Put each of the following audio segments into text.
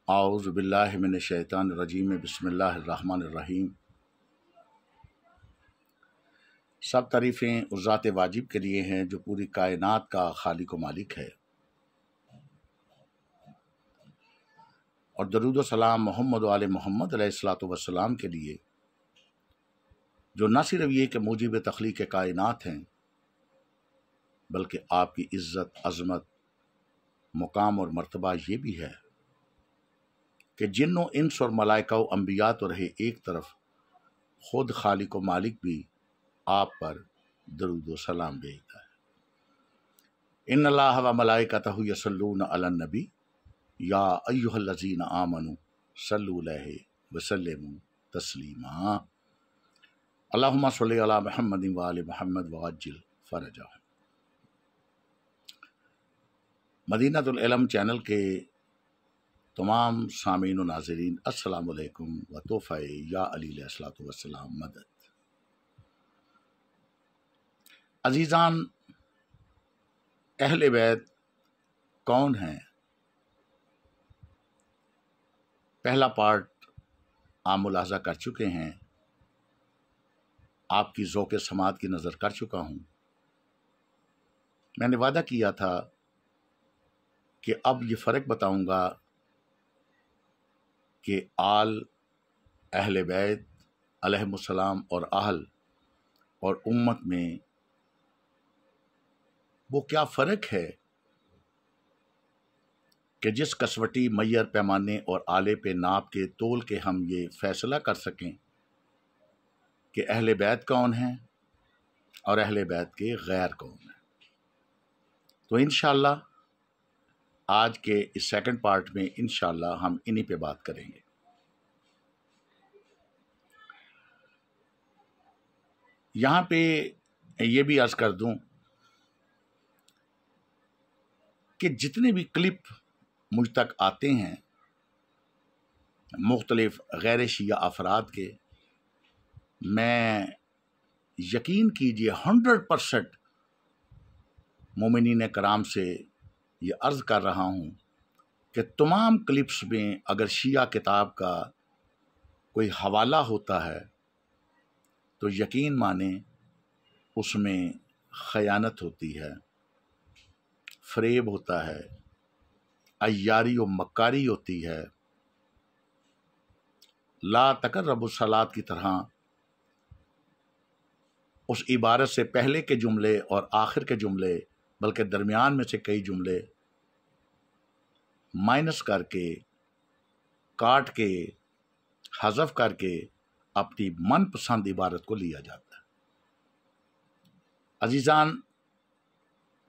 اعوذ باللہ من الشیطان الرجیم بسم اللہ الرحمن الرحیم۔ سب تعریفیں اس ذات واجب کے لیے ہیں جو پوری کائنات کا خالق و مالک ہے، اور درود و سلام محمد و آل محمد علیہ الصلوۃ والسلام کے لیے جو نہ صرف یہ کہ موجب تخلیق کائنات ہیں بلکہ آپ کی عزت، عظمت، مقام اور مرتبہ یہ بھی ہے کہ جن و انس اور ملائکہ و انبیاء تو رہے ایک طرف، خود خالق و مالک بھی آپ پر درود و سلام بھیجتا ہے۔ ان اللہ و ملائکتہ یصلون علی النبی یا ایھا الذین آمنوا صلوا علیہ وسلموا تسلیما۔ اللہم صلی علی محمد و آل محمد وعجل فرجہ۔ مدینۃ العلم چینل کے تمام سامعین و ناظرین السلام علیکم و تحفہ یا علی علیہ الصلوۃ والسلام مدد۔ عزیزان، اہل بیت کون ہیں؟ پہلا پارٹ آپ ملاحظہ کر چکے ہیں، آپ کی ذوق سماعت کی نظر کر چکا ہوں۔ میں نے وعدہ کیا تھا کہ اب یہ فرق بتاؤں گا کہ آل، اہل بیت علیہم السلام اور اہل اور امت میں وہ کیا فرق ہے کہ جس کسوٹی، معیار، پیمانے اور آلے پہ ناپ کے تول کے ہم یہ فیصلہ کر سکیں کہ اہل بیت کون ہیں اور اہل بیت کے غیر کون ہیں۔ تو انشاءاللہ آج کے اس سیکنڈ پارٹ میں انشاءاللہ ہم انہی پہ بات کریں گے۔ یہاں پہ یہ بھی عرض کر دوں کہ جتنے بھی کلپ مجھ تک آتے ہیں مختلف غیر شیعہ افراد کے، میں یقین کیجئے 100% مومنین کرام سے یہ عرض کر رہا ہوں کہ تمام کلپس میں اگر شیعہ کتاب کا کوئی حوالہ ہوتا ہے تو یقین مانیں اس میں خیانت ہوتی ہے، فریب ہوتا ہے، عیاری و مکاری ہوتی ہے۔ لا تقربوا الصلاۃ کی طرح اس عبارت سے پہلے کے جملے اور آخر کے جملے، بلکہ درمیان میں سے کئی جملے مائنس کر کے، کاٹ کے، حذف کر کے اپنی من پسند عبارت کو لیا جاتا ہے۔ عزیزان،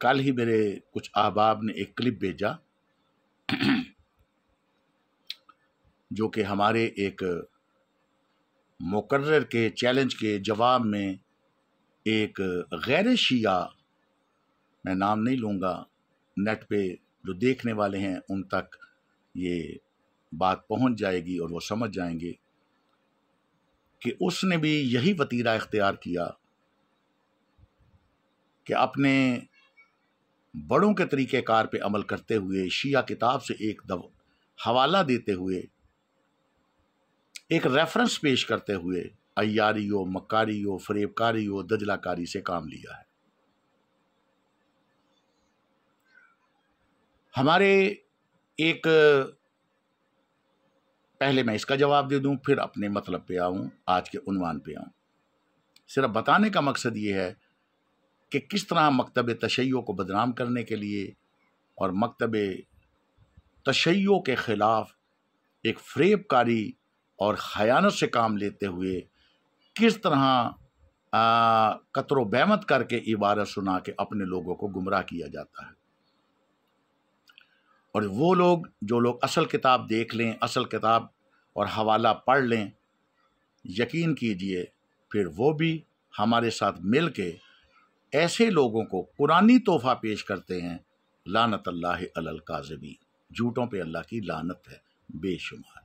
کل ہی میرے کچھ احباب نے ایک کلپ بھیجا جو کہ ہمارے ایک مقرر کے چیلنج کے جواب میں ایک غیر شیعہ، میں نام نہیں لوں گا، نیٹ پہ جو دیکھنے والے ہیں ان تک یہ بات پہنچ جائے گی اور وہ سمجھ جائیں گے کہ اس نے بھی یہی وتیرہ اختیار کیا کہ اپنے بڑوں کے طریقہ کار پہ عمل کرتے ہوئے، شیعہ کتاب سے ایک حوالہ دیتے ہوئے، ایک ریفرنس پیش کرتے ہوئے عیاری و مکاری و فریب کاری و دجلہ کاری سے کام لیا ہے۔ ہمارے ایک، پہلے میں اس کا جواب دے دوں پھر اپنے مطلب پہ آؤں، آج کے عنوان پہ آؤں۔ صرف بتانے کا مقصد یہ ہے کہ کس طرح مکتب تشیع کو بدنام کرنے کے لیے اور مکتب تشیع کے خلاف ایک فریب کاری اور خیانت سے کام لیتے ہوئے کس طرح قطر و بیمت کر کے عبارت سنا کے اپنے لوگوں کو گمراہ کیا جاتا ہے۔ اور وہ لوگ، جو لوگ اصل کتاب دیکھ لیں، اصل کتاب اور حوالہ پڑھ لیں، یقین کیجئے پھر وہ بھی ہمارے ساتھ مل کے ایسے لوگوں کو قرآنی تحفہ پیش کرتے ہیں۔ لعنت اللہ علی الکاذبین، جھوٹوں پہ اللہ کی لعنت ہے بے شمار۔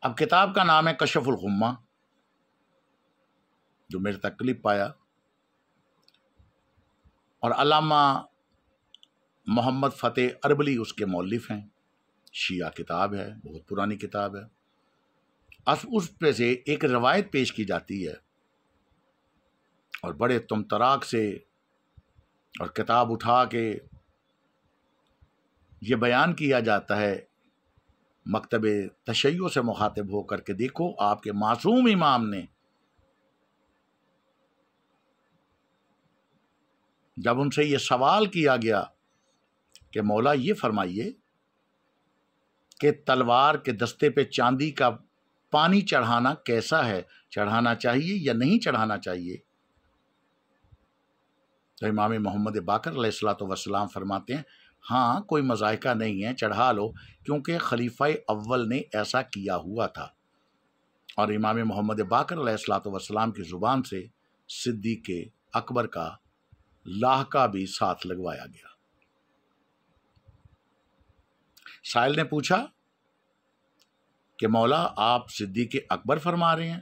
اب کتاب کا نام ہے کشف الغمہ، جو میرے تک کلپ آیا، اور علامہ محمد فتح اربلی اس کے مؤلف ہیں۔ شیعہ کتاب ہے، بہت پرانی کتاب ہے۔ اس پہ سے ایک روایت پیش کی جاتی ہے اور بڑے تمطراق سے اور کتاب اٹھا کے یہ بیان کیا جاتا ہے مکتب تشیع سے مخاطب ہو کر کے، دیکھو آپ کے معصوم امام نے جب ان سے یہ سوال کیا گیا کہ مولا یہ فرمائیے کہ تلوار کے دستے پہ چاندی کا پانی چڑھانا کیسا ہے، چڑھانا چاہیے یا نہیں چڑھانا چاہیے؟ تو امام محمد باقر علیہ الصلوۃ والسلام فرماتے ہیں ہاں کوئی مذائقہ نہیں ہے، چڑھا لو، کیونکہ خلیفہ اول نے ایسا کیا ہوا تھا۔ اور امام محمد باقر علیہ الصلوۃ والسلام کی زبان سے صدیق اکبر کا لاحقہ بھی ساتھ لگوایا گیا۔ سائل نے پوچھا کہ مولا آپ صدیق اکبر فرما رہے ہیں؟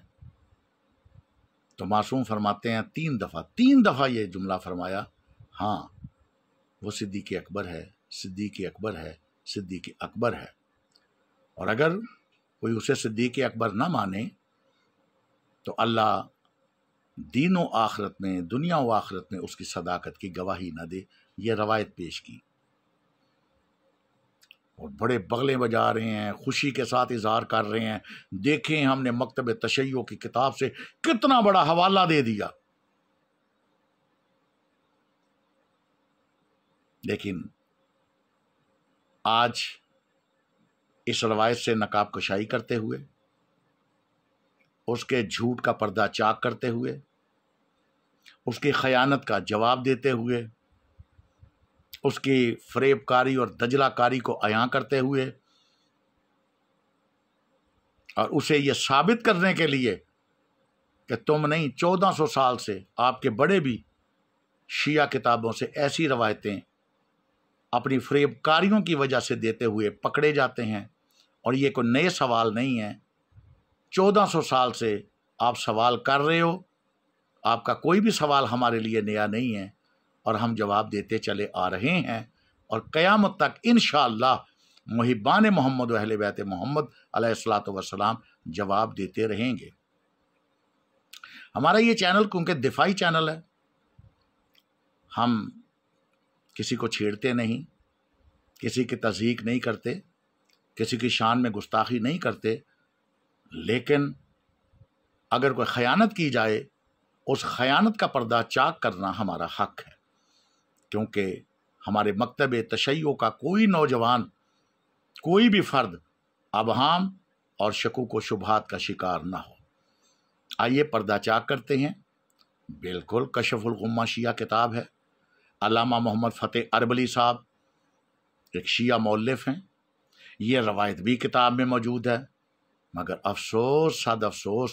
تو معصوم فرماتے ہیں تین دفعہ یہ جملہ فرمایا، ہاں وہ صدیق اکبر ہے، صدیق اکبر ہے، صدیق اکبر ہے۔ اور اگر کوئی اسے صدیق اکبر نہ مانے تو اللہ دین و آخرت میں، دنیا و آخرت میں اس کی صداقت کی گواہی نہ دے۔ یہ روایت پیش کی اور بڑے بغلے بجا رہے ہیں، خوشی کے ساتھ اظہار کر رہے ہیں، دیکھیں ہم نے مکتب تشیع کی کتاب سے کتنا بڑا حوالہ دے دیا۔ لیکن آج اس روایت سے نقاب کشائی کرتے ہوئے، اس کے جھوٹ کا پردہ چاک کرتے ہوئے، اس کی خیانت کا جواب دیتے ہوئے، اس کی فریب کاری اور دجلہ کاری کو عیاں کرتے ہوئے، اور اسے یہ ثابت کرنے کے لیے کہ تم نہیں 1400 سال سے آپ کے بڑے بھی شیعہ کتابوں سے ایسی روایتیں اپنی فریب کاریوں کی وجہ سے دیتے ہوئے پکڑے جاتے ہیں۔ اور یہ کوئی نئے سوال نہیں ہے، 1400 سال سے آپ سوال کر رہے ہو، آپ کا کوئی بھی سوال ہمارے لیے نیا نہیں ہے، اور ہم جواب دیتے چلے آ رہے ہیں، اور قیامت تک انشاءاللہ محبان محمد و اہل بیت محمد علیہ الصلوۃ والسلام جواب دیتے رہیں گے۔ ہمارا یہ چینل کیونکہ دفاعی چینل ہے، ہم کسی کو چھیڑتے نہیں، کسی کی تضحیک نہیں کرتے، کسی کی شان میں گستاخی نہیں کرتے، لیکن اگر کوئی خیانت کی جائے اس خیانت کا پردہ چاک کرنا ہمارا حق ہے، کیونکہ ہمارے مکتب تشیع کا کوئی نوجوان، کوئی بھی فرد ابہام اور شکوک و شبہات کا شکار نہ ہو۔ آئیے پردہ چاک کرتے ہیں۔ بالکل کشف الغمہ شیعہ کتاب ہے، علامہ محمد فتح اربلی صاحب ایک شیعہ مؤلف ہیں، یہ روایت بھی کتاب میں موجود ہے، مگر افسوس صد افسوس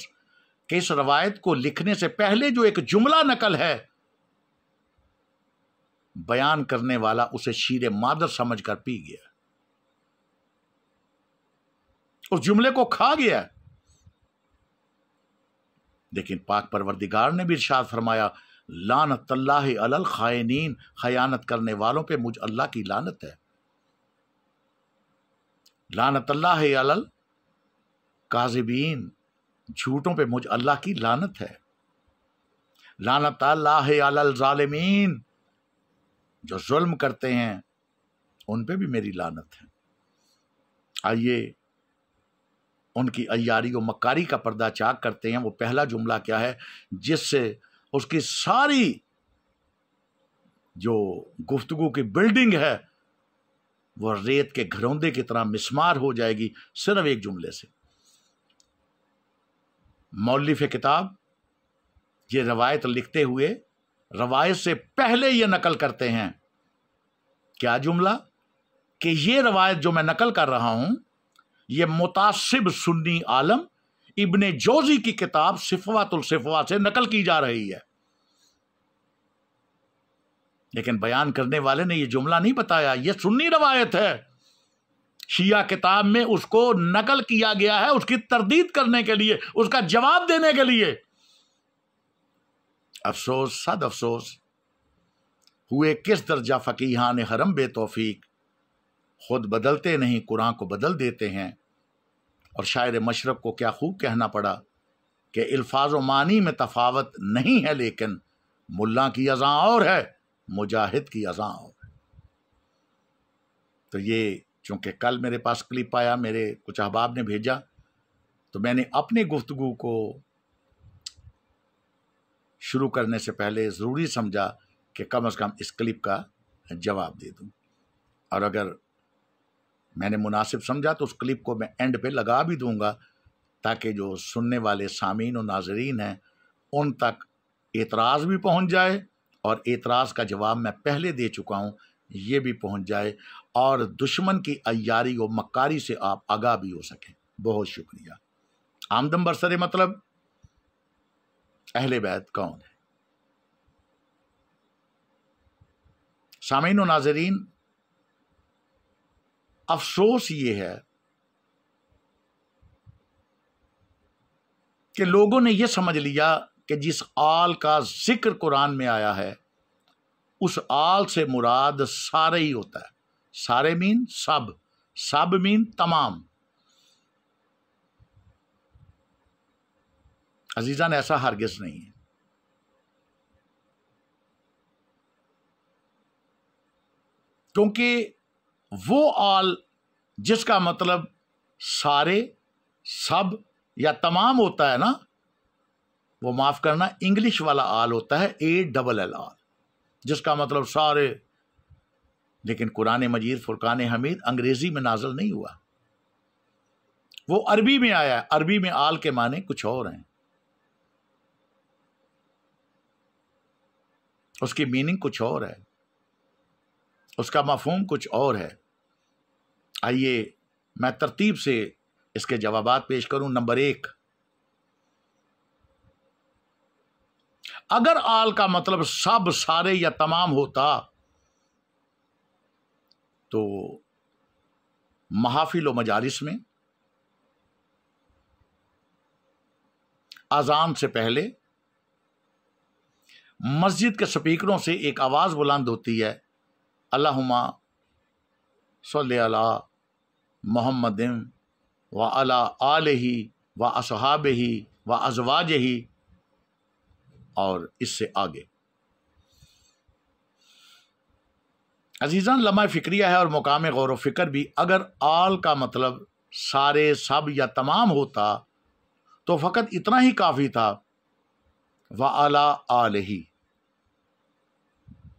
کہ اس روایت کو لکھنے سے پہلے جو ایک جملہ نقل ہے، بیان کرنے والا اسے شیر مادر سمجھ کر پی گیا، اس جملے کو کھا گیا۔ لیکن پاک پروردگار نے بھی ارشاد فرمایا لعنت اللہ علی الخائنین، خیانت کرنے والوں پہ مجھ اللہ کی لعنت ہے۔ لعنت اللہ علی الکاذبین، جھوٹوں پہ مجھ اللہ کی لعنت ہے۔ لعنت اللہ علی الظالمین، جو ظلم کرتے ہیں ان پہ بھی میری لعنت ہے۔ آئیے ان کی عیاری و مکاری کا پردہ چاک کرتے ہیں۔ وہ پہلا جملہ کیا ہے جس سے اس کی ساری جو گفتگو کی بلڈنگ ہے وہ ریت کے گھروندے کی طرح مسمار ہو جائے گی، صرف ایک جملے سے۔ مؤلف کتاب یہ روایت لکھتے ہوئے روایت سے پہلے یہ نقل کرتے ہیں، کیا جملہ؟ کہ یہ روایت جو میں نقل کر رہا ہوں یہ متعصب سنی عالم ابن جوزی کی کتاب صفوات الصفوا سے نقل کی جا رہی ہے۔ لیکن بیان کرنے والے نے یہ جملہ نہیں بتایا، یہ سنی روایت ہے، شیعہ کتاب میں اس کو نقل کیا گیا ہے اس کی تردید کرنے کے لیے، اس کا جواب دینے کے لیے۔ افسوس صد افسوس، ہوئے کس درجہ فقیہان حرم بے توفیق، خود بدلتے نہیں قرآن کو بدل دیتے ہیں۔ اور شاعر مشرق کو کیا خوب کہنا پڑا کہ الفاظ و معنی میں تفاوت نہیں ہے، لیکن ملا کی اذاں اور ہے، مجاہد کی اذاں اور ہے۔ تو یہ چونکہ کل میرے پاس کلپ آیا، میرے کچھ احباب نے بھیجا، تو میں نے اپنی گفتگو کو شروع کرنے سے پہلے ضروری سمجھا کہ کم از کم اس کلپ کا جواب دے دوں، اور اگر میں نے مناسب سمجھا تو اس کلپ کو میں اینڈ پہ لگا بھی دوں گا، تاکہ جو سننے والے سامعین و ناظرین ہیں ان تک اعتراض بھی پہنچ جائے، اور اعتراض کا جواب میں پہلے دے چکا ہوں یہ بھی پہنچ جائے، اور دشمن کی عیاری و مکاری سے آپ آگاہ بھی ہو سکیں۔ بہت شکریہ۔ آمدن برسر مطلب اہل بیت کون ہے؟ سامعین و ناظرین، افسوس یہ ہے کہ لوگوں نے یہ سمجھ لیا کہ جس آل کا ذکر قرآن میں آیا ہے اس آل سے مراد سارے ہی ہوتا ہے۔ سارے مین سب، سب مین تمام۔ عزیزان، ایسا ہرگز نہیں ہے۔ کیونکہ وہ آل جس کا مطلب سارے، سب یا تمام ہوتا ہے نا، وہ معاف کرنا انگلش والا آل ہوتا ہے ALL آل، جس کا مطلب سارے۔ لیکن قرآن مجید فرقان حمید انگریزی میں نازل نہیں ہوا، وہ عربی میں آیا ہے۔ عربی میں آل کے معنی کچھ اور ہیں، اس کی میننگ کچھ اور ہے، اس کا مفہوم کچھ اور ہے۔ آئیے میں ترتیب سے اس کے جوابات پیش کروں۔ نمبر 1، اگر آل کا مطلب سب، سارے یا تمام ہوتا تو محافل و مجالس میں اذان سے پہلے مسجد کے سپیکروں سے ایک آواز بلند ہوتی ہے، اللہم صلی علی محمد وعلی آلہ واصحابہ وازواجہ، اور اس سے آگے۔ عزیزان، لمحہ فکریہ ہے اور مقام غور و فکر بھی۔ اگر آل کا مطلب سارے، سب یا تمام ہوتا تو فقط اتنا ہی کافی تھا، وعلی آلہ،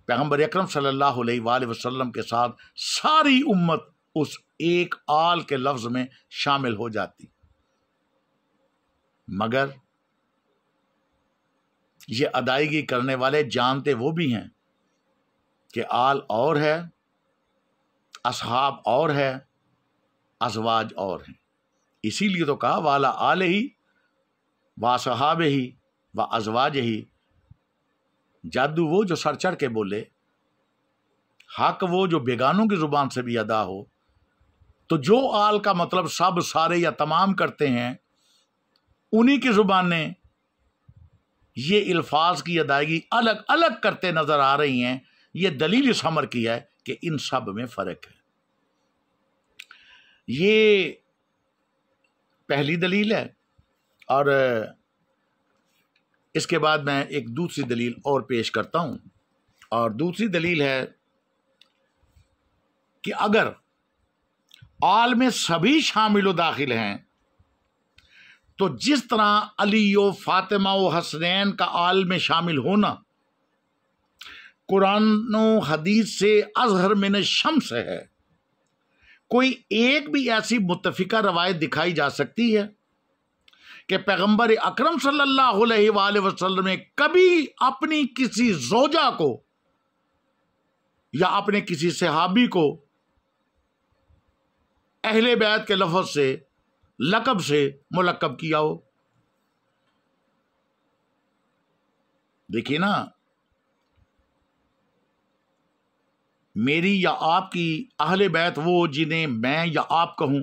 پیغمبر اکرم صلی اللہ علیہ وآلہ وسلم کے ساتھ ساری امت اس ایک آل کے لفظ میں شامل ہو جاتی۔ مگر یہ ادائیگی کرنے والے جانتے وہ بھی ہیں کہ آل اور ہے، اصحاب اور ہے، ازواج اور ہیں۔ اسی لیے تو کہا والا آلہ واصحابہ وازواجہ۔ جادو وہ جو سر چڑھ کے بولے، حق وہ جو بیگانوں کی زبان سے بھی ادا ہو۔ تو جو آل کا مطلب سب، سارے یا تمام کرتے ہیں، انہی کی زبان نے یہ الفاظ کی ادائیگی الگ الگ کرتے نظر آ رہی ہیں۔ یہ دلیل اس امر کی ہے کہ ان سب میں فرق ہے۔ یہ پہلی دلیل ہے، اور اس کے بعد میں ایک دوسری دلیل اور پیش کرتا ہوں، اور دوسری دلیل ہے کہ اگر آل میں سبھی شامل و داخل ہیں تو جس طرح علی و فاطمہ و حسنین کا آل میں شامل ہونا قرآن و حدیث سے اظہر من الشمس ہے، کوئی ایک بھی ایسی متفقہ روایت دکھائی جا سکتی ہے کہ پیغمبر اکرم صلی اللہ علیہ وآلہ وسلم نے کبھی اپنی کسی زوجہ کو یا اپنے کسی صحابی کو اہل بیت کے لفظ سے، لقب سے ملقب کیا ہو؟ دیکھیے نا، میری یا آپ کی اہل بیت وہ جنہیں میں یا آپ کہوں،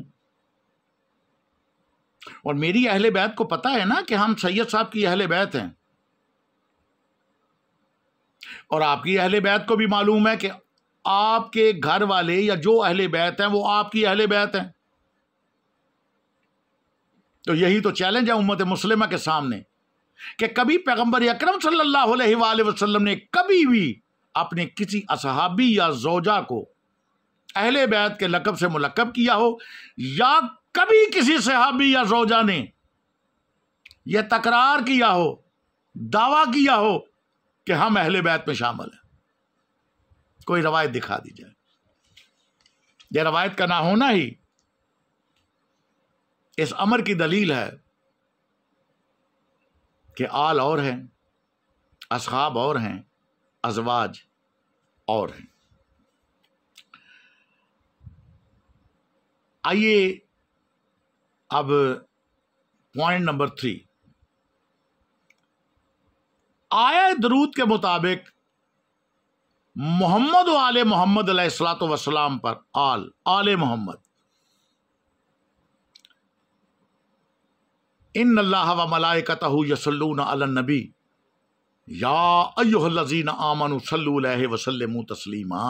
اور میری اہل بیت کو پتہ ہے نا کہ ہم سید صاحب کی اہل بیت ہیں، اور آپ کی اہل بیت کو بھی معلوم ہے کہ آپ کے گھر والے یا جو اہل بیت ہیں وہ آپ کی اہل بیت ہیں. تو یہی تو چیلنج ہے امت مسلمہ کے سامنے کہ کبھی پیغمبر اکرم صلی اللہ علیہ وآلہ وسلم نے کبھی بھی اپنے کسی اصحابی یا زوجہ کو اہل بیت کے لقب سے ملقب کیا ہو، یا کبھی کسی صحابی یا زوجہ نے یہ تکرار کیا ہو، دعویٰ کیا ہو کہ ہم اہل بیت میں شامل ہیں. کوئی روایت دکھا دی جائے. یہ روایت کا نہ ہونا ہی اس امر کی دلیل ہے کہ آل اور ہیں، اصحاب اور ہیں، ازواج اور ہیں. آئیے اب پوائنٹ نمبر 3. آیہ درود کے مطابق محمد و آل محمد علیہ الصلوۃ والسلام پر آل محمد، ان اللہ و ملائکتہ یصلون علی النبی یا ایھا الذین آمنوا صلوا علیہ وسلموا تسلیما.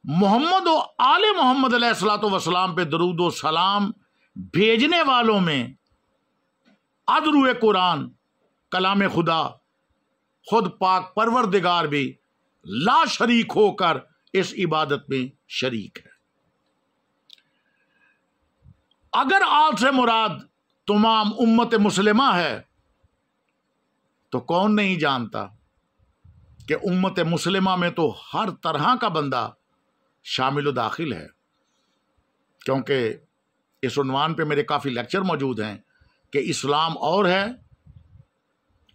محمد و آل محمد علیہ الصلوۃ والسلام پہ درود و سلام بھیجنے والوں میں ادرو قرآن کلام خدا خود پاک پروردگار بھی لا شریک ہو کر اس عبادت میں شریک ہے. اگر آل سے مراد تمام امت مسلمہ ہے تو کون نہیں جانتا کہ امت مسلمہ میں تو ہر طرح کا بندہ شامل و داخل ہے، کیونکہ اس عنوان پہ میرے کافی لیکچر موجود ہیں کہ اسلام اور ہے،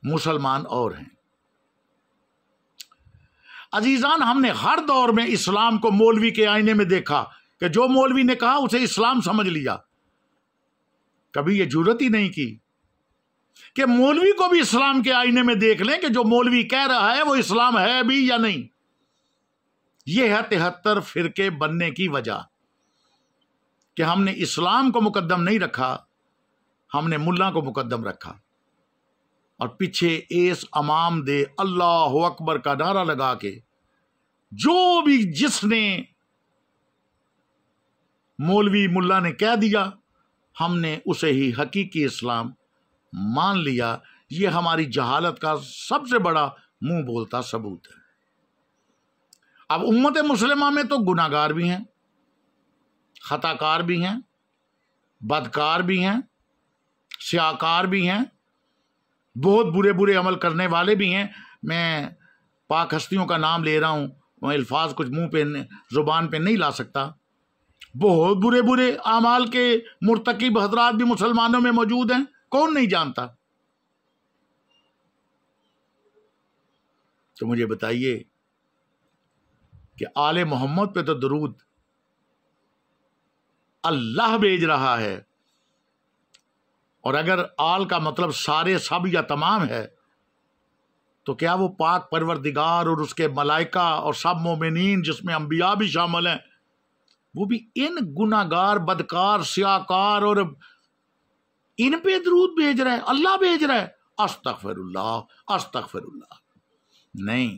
مسلمان اور ہیں. عزیزان، ہم نے ہر دور میں اسلام کو مولوی کے آئینے میں دیکھا کہ جو مولوی نے کہا اسے اسلام سمجھ لیا. کبھی یہ جرات ہی نہیں کی کہ مولوی کو بھی اسلام کے آئینے میں دیکھ لیں کہ جو مولوی کہہ رہا ہے وہ اسلام ہے بھی یا نہیں. یہ ہے 73 فرقے بننے کی وجہ کہ ہم نے اسلام کو مقدم نہیں رکھا، ہم نے ملا کو مقدم رکھا، اور پیچھے ایس امام دے اللہ اکبر کا نعرہ لگا کے جو بھی جس نے مولوی ملا نے کہہ دیا ہم نے اسے ہی حقیقی اسلام مان لیا. یہ ہماری جہالت کا سب سے بڑا منہ بولتا ثبوت ہے. اب امت مسلمہ میں تو گناہ گار بھی ہیں، خطا کار بھی ہیں، بدکار بھی ہیں، سیاکار بھی ہیں، بہت برے برے عمل کرنے والے بھی ہیں. میں پاک ہستیوں کا نام لے رہا ہوں، وہ الفاظ کچھ منہ پہ زبان پہ نہیں لا سکتا. بہت برے برے اعمال کے مرتکب حضرات بھی مسلمانوں میں موجود ہیں، کون نہیں جانتا؟ تو مجھے بتائیے کہ آل محمد پہ تو درود اللہ بھیج رہا ہے، اور اگر آل کا مطلب سارے سب یا تمام ہے تو کیا وہ پاک پروردگار اور اس کے ملائکہ اور سب مومنین جس میں انبیاء بھی شامل ہیں وہ بھی ان گناہگار بدکار سیاکار اور ان پہ درود بھیج رہے ہیں؟ اللہ بھیج رہا ہے؟ استغفر اللہ استغفر اللہ. نہیں،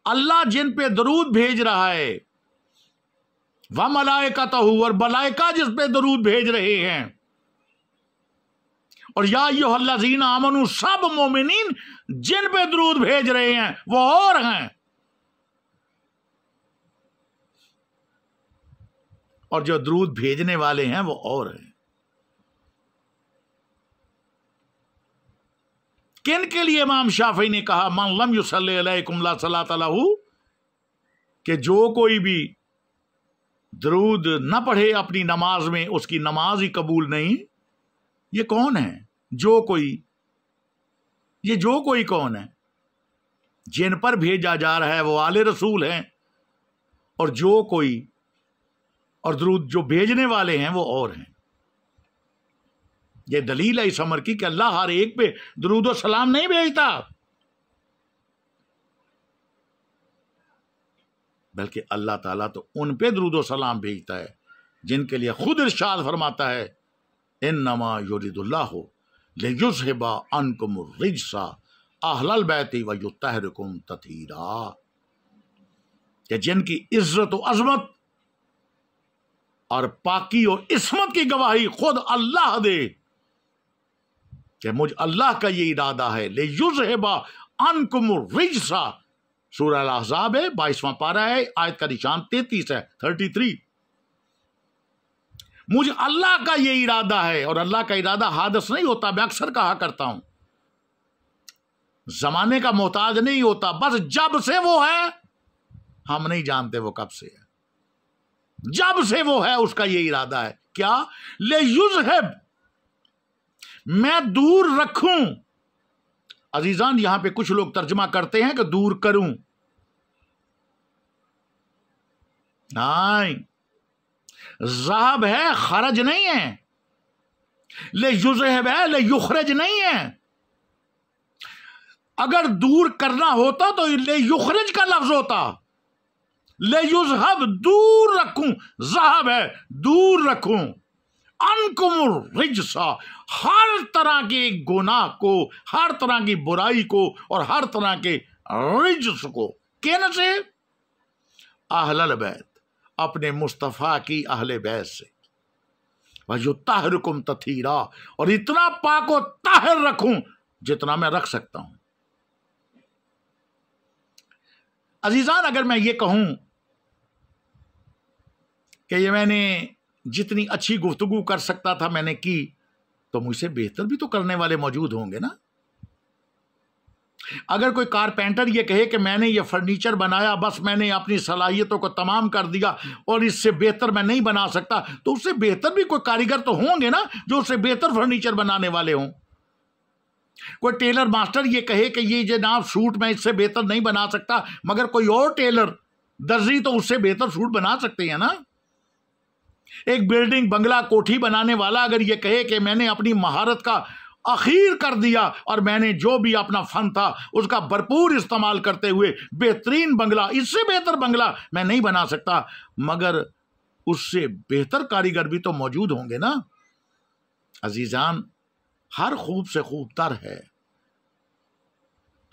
اللہ جن پہ درود بھیج رہا ہے وَمَلَائِكَتَهُ، اور ملائکہ جس پہ درود بھیج رہے ہیں، اور یا ایھا الذین آمنوا سب مومنین جن پہ درود بھیج رہے ہیں وہ اور ہیں، اور جو درود بھیجنے والے ہیں وہ اور ہیں. کن کے لیے امام شافعی نے کہا من لم یصلی علیکم لا صلاۃ لہ، کہ جو کوئی بھی درود نہ پڑھے اپنی نماز میں اس کی نماز ہی قبول نہیں. یہ کون ہے جو کوئی؟ یہ جو کوئی کون ہے؟ جن پر بھیجا جا رہا ہے وہ آل رسول ہیں، اور جو کوئی اور درود جو بھیجنے والے ہیں وہ اور ہیں. یہ دلیل ہے اس امر کی کہ اللہ ہر ایک پہ درود و سلام نہیں بھیجتا، بلکہ اللہ تعالیٰ تو ان پہ درود و سلام بھیجتا ہے جن کے لیے خود ارشاد فرماتا ہے انما یرید اللہ لیذھب عنکم الرجس اہل البیت ویطہرکم تطہیرا، کہ جن کی عزت و عظمت اور پاکی اور عصمت کی گواہی خود اللہ دے کہ مجھ اللہ کا یہ ارادہ ہے، لیذھب عنکم الرجس، سورہ الاحزاب ہے 22واں پارہ ہے، آیت کا نشان 33 ہے 33۔ مجھ اللہ کا یہ ارادہ ہے، اور اللہ کا ارادہ حادث نہیں ہوتا، میں اکثر کہا کرتا ہوں، زمانے کا محتاج نہیں ہوتا، بس جب سے وہ ہے ہم نہیں جانتے وہ کب سے ہے، جب سے وہ ہے اس کا یہ ارادہ ہے، کیا؟ لیذھب، میں دور رکھوں۔ عزیزان یہاں پہ کچھ لوگ ترجمہ کرتے ہیں کہ دور کروں، نہیں، ذہب ہے، خرج نہیں ہے، لیذھب ہے، لیخرج نہیں ہے۔ اگر دور کرنا ہوتا تو لیخرج کا لفظ ہوتا، لیذھب دور رکھوں، ذہب ہے دور رکھوں، عنکم الرجس، ہر طرح کے گناہ کو، ہر طرح کی برائی کو، اور ہر طرح کے رجس کو، کن سے؟ اہل البیت، اپنے مصطفیٰ کی اہل بیت سے، ویطہرکم تطہیرا، اور اتنا پاک و طاہر رکھوں جتنا میں رکھ سکتا ہوں۔ عزیزان اگر میں یہ کہوں کہ یہ میں نے جتنی اچھی گفتگو کر سکتا تھا میں نے کی، تو مجھ سے بہتر بھی تو کرنے والے موجود ہوں گے نا۔ اگر کوئی کارپینٹر یہ کہے کہ میں نے یہ فرنیچر بنایا، بس میں نے اپنی صلاحیتوں کو تمام کر دیا اور اس سے بہتر میں نہیں بنا سکتا، تو اس سے بہتر بھی کوئی کاریگر تو ہوں گے نا جو اس سے بہتر فرنیچر بنانے والے ہوں۔ کوئی ٹیلر ماسٹر یہ کہے کہ یہ جناب سوٹ میں اس سے بہتر نہیں بنا سکتا، مگر کوئی اور ٹیلر درزی تو اس سے بہتر سوٹ بنا سکتے ہیں نا۔ ایک بلڈنگ، بنگلہ، کوٹھی بنانے والا اگر یہ کہے کہ میں نے اپنی مہارت کا اخیر کر دیا اور میں نے جو بھی اپنا فن تھا اس کا بھرپور استعمال کرتے ہوئے بہترین بنگلہ، اس سے بہتر بنگلہ میں نہیں بنا سکتا، مگر اس سے بہتر کاریگر بھی تو موجود ہوں گے نا۔ عزیزان ہر خوب سے خوب تر ہے،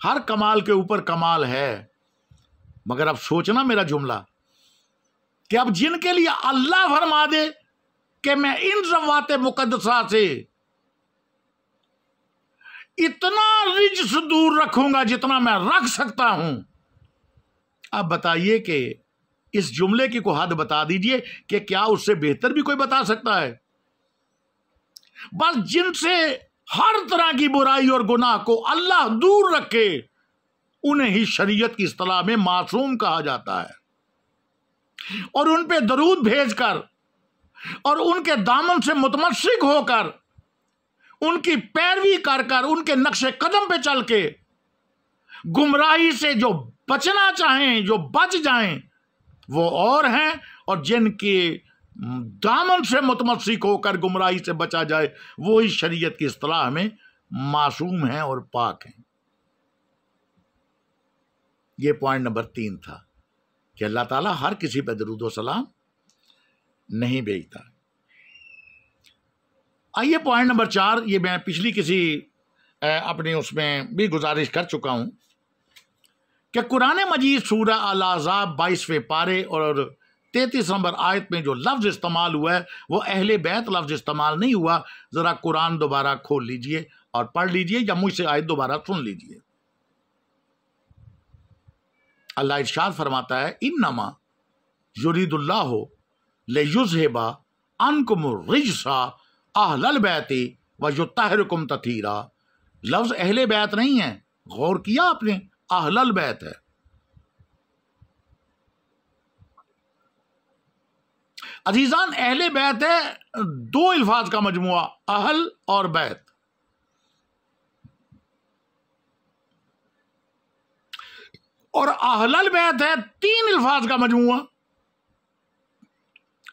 ہر کمال کے اوپر کمال ہے، مگر اب سوچنا میرا جملہ کہ اب جن کے لیے اللہ فرما دے کہ میں ان ذوات مقدسہ سے اتنا رجس دور رکھوں گا جتنا میں رکھ سکتا ہوں، اب بتائیے کہ اس جملے کی کوئی حد بتا دیجئے کہ کیا اس سے بہتر بھی کوئی بتا سکتا ہے؟ بس جن سے ہر طرح کی برائی اور گناہ کو اللہ دور رکھے انہیں ہی شریعت کی اصطلاح میں معصوم کہا جاتا ہے، اور ان پہ درود بھیج کر اور ان کے دامن سے متمسک ہو کر، ان کی پیروی کر کر، ان کے نقش قدم پہ چل کے گمراہی سے جو بچنا چاہیں، جو بچ جائیں وہ اور ہیں، اور جن کے دامن سے متمسک ہو کر گمراہی سے بچا جائے وہی شریعت کی اصطلاح میں معصوم ہیں اور پاک ہیں۔ یہ پوائنٹ نمبر 3 تھا کہ اللہ تعالیٰ ہر کسی پہ درود و سلام نہیں بھیجتا۔ آئیے پوائنٹ نمبر 4، یہ میں پچھلی کسی اپنی اس میں بھی گزارش کر چکا ہوں کہ قرآن مجید سورہ الاحزاب 22ویں پارے اور 33 نمبر آیت میں جو لفظ استعمال ہوا ہے وہ اہل بیت لفظ استعمال نہیں ہوا۔ ذرا قرآن دوبارہ کھول لیجئے اور پڑھ لیجئے یا مجھ سے آیت دوبارہ سن لیجئے۔ اللہ ارشاد فرماتا ہے انما یرید اللہ لیذھب عنکم الرجس اہل البیت ویطہرکم تطہیرا۔ لفظ اہل بیت نہیں ہے، غور کیا آپ نے؟ اہل البیت ہے۔ عزیزان اہل بیت ہے 2 الفاظ کا مجموعہ، اہل اور بیت۔ اور اہل البیت ہے 3 الفاظ کا مجموعہ،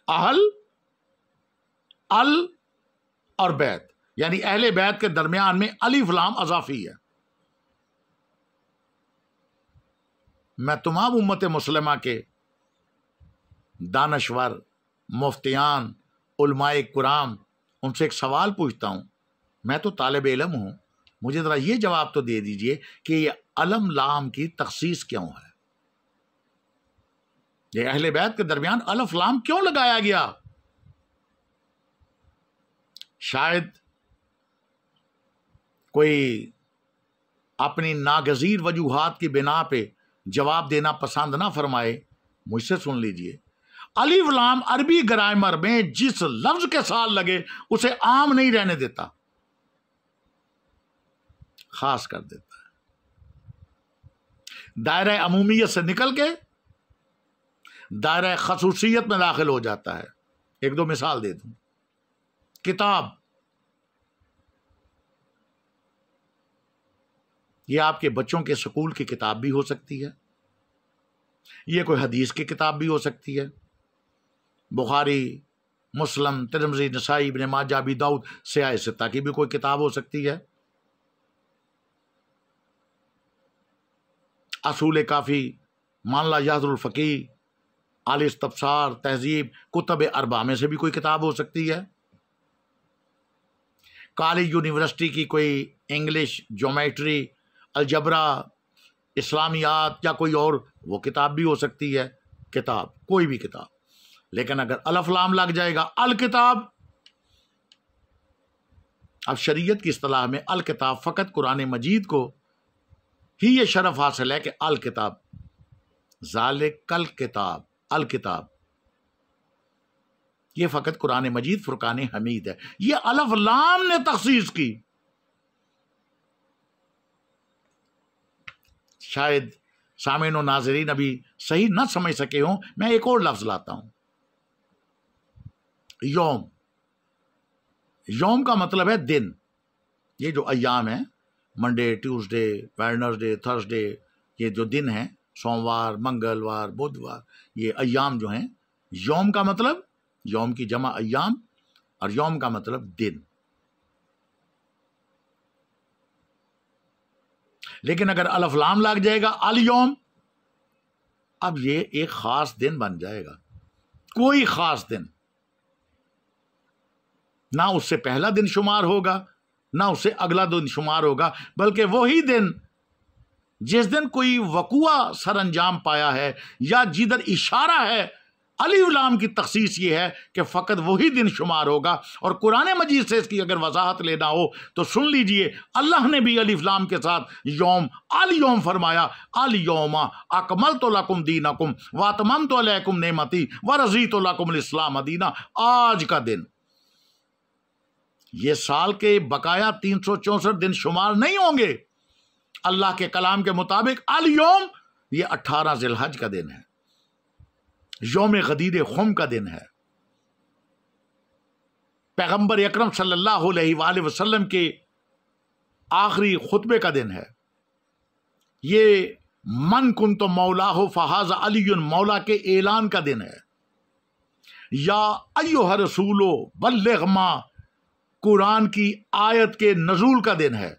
اہل، ال اور بیت، یعنی اہل بیت کے درمیان میں الف لام اضافی ہے۔ میں تمام امت مسلمہ کے دانشور، مفتیان، علماء کرام، ان سے ایک سوال پوچھتا ہوں، میں تو طالب علم ہوں، مجھے ذرا یہ جواب تو دے دیجئے کہ یہ الم لام کی تخصیص کیوں ہے؟ یہ اہل بیت کے درمیان الف لام کیوں لگایا گیا؟ شاید کوئی اپنی ناگزیر وجوہات کی بنا پہ جواب دینا پسند نہ فرمائے، مجھ سے سن لیجئے، الف لام عربی گرامر میں جس لفظ کے ساتھ لگے اسے عام نہیں رہنے دیتا، خاص کر دیتا ہے، دائرہ عمومیت سے نکل کے دائرہ خصوصیت میں داخل ہو جاتا ہے۔ ایک دو مثال دے دوں۔ کتاب، یہ آپ کے بچوں کے سکول کی کتاب بھی ہو سکتی ہے، یہ کوئی حدیث کی کتاب بھی ہو سکتی ہے، بخاری، مسلم، ترمذی، نسائی، ابن ماجہ، ابی داؤد، سیاہ ستہ کی بھی کوئی کتاب ہو سکتی ہے، اصول کافی، مانلا یاذ الفقیہ، آل استبصار، تہذیب، کتب اربعہ میں سے بھی کوئی کتاب ہو سکتی ہے، کالج یونیورسٹی کی کوئی انگلش، جیومیٹری، الجبرا، اسلامیات یا کوئی اور وہ کتاب بھی ہو سکتی ہے، کتاب، کوئی بھی کتاب۔ لیکن اگر الف لام لگ جائے گا الکتاب، اب شریعت کی اصطلاح میں الکتاب فقط قرآن مجید کو ہی یہ شرف حاصل ہے کہ الکتاب، ذالک الکتاب، الکتاب، یہ فقط قرآن مجید فرقان حمید ہے، یہ الف لام نے تخصیص کی۔ شاید سامعین و ناظرین ابھی صحیح نہ سمجھ سکے ہوں، میں ایک اور لفظ لاتا ہوں، یوم۔ یوم کا مطلب ہے دن، یہ جو ایام ہیں، منڈے، ٹیوزڈے، ویڈنسڈے، تھرسڈے، یہ جو دن ہیں، سوموار، منگلوار، بدھوار، یہ ایام جو ہیں، یوم کا مطلب، یوم کی جمع ایام، اور یوم کا مطلب دن۔ لیکن اگر الف لام لگ جائے گا الیوم، اب یہ ایک خاص دن بن جائے گا، کوئی خاص دن، نہ اس سے پہلا دن شمار ہوگا نہ اس سے اگلا دن شمار ہوگا، بلکہ وہی دن جس دن کوئی وقوع سر انجام پایا ہے یا جدھر اشارہ ہے، الف لام کی تخصیص یہ ہے کہ فقط وہی دن شمار ہوگا۔ اور قرآن مجید سے اس کی اگر وضاحت لینا ہو تو سن لیجئے، اللہ نے بھی الف لام کے ساتھ یوم، الیوم فرمایا، الیوم اکملت لکم دینکم واتممت علیکم نعمتی ورضیت لکم الاسلام دینا، آج کا دن۔ یہ سال کے بقایا 364 دن شمار نہیں ہوں گے، اللہ کے کلام کے مطابق الیوم یہ 18 ذی الحج کا دن ہے، یوم غدیر خم کا دن ہے، پیغمبر اکرم صلی اللہ علیہ وآلہ وسلم کے آخری خطبے کا دن ہے، یہ من کنت مولاہ فہذا علی مولا کے اعلان کا دن ہے، یا ایھا الرسول بلغ ما قرآن کی آیت کے نزول کا دن ہے،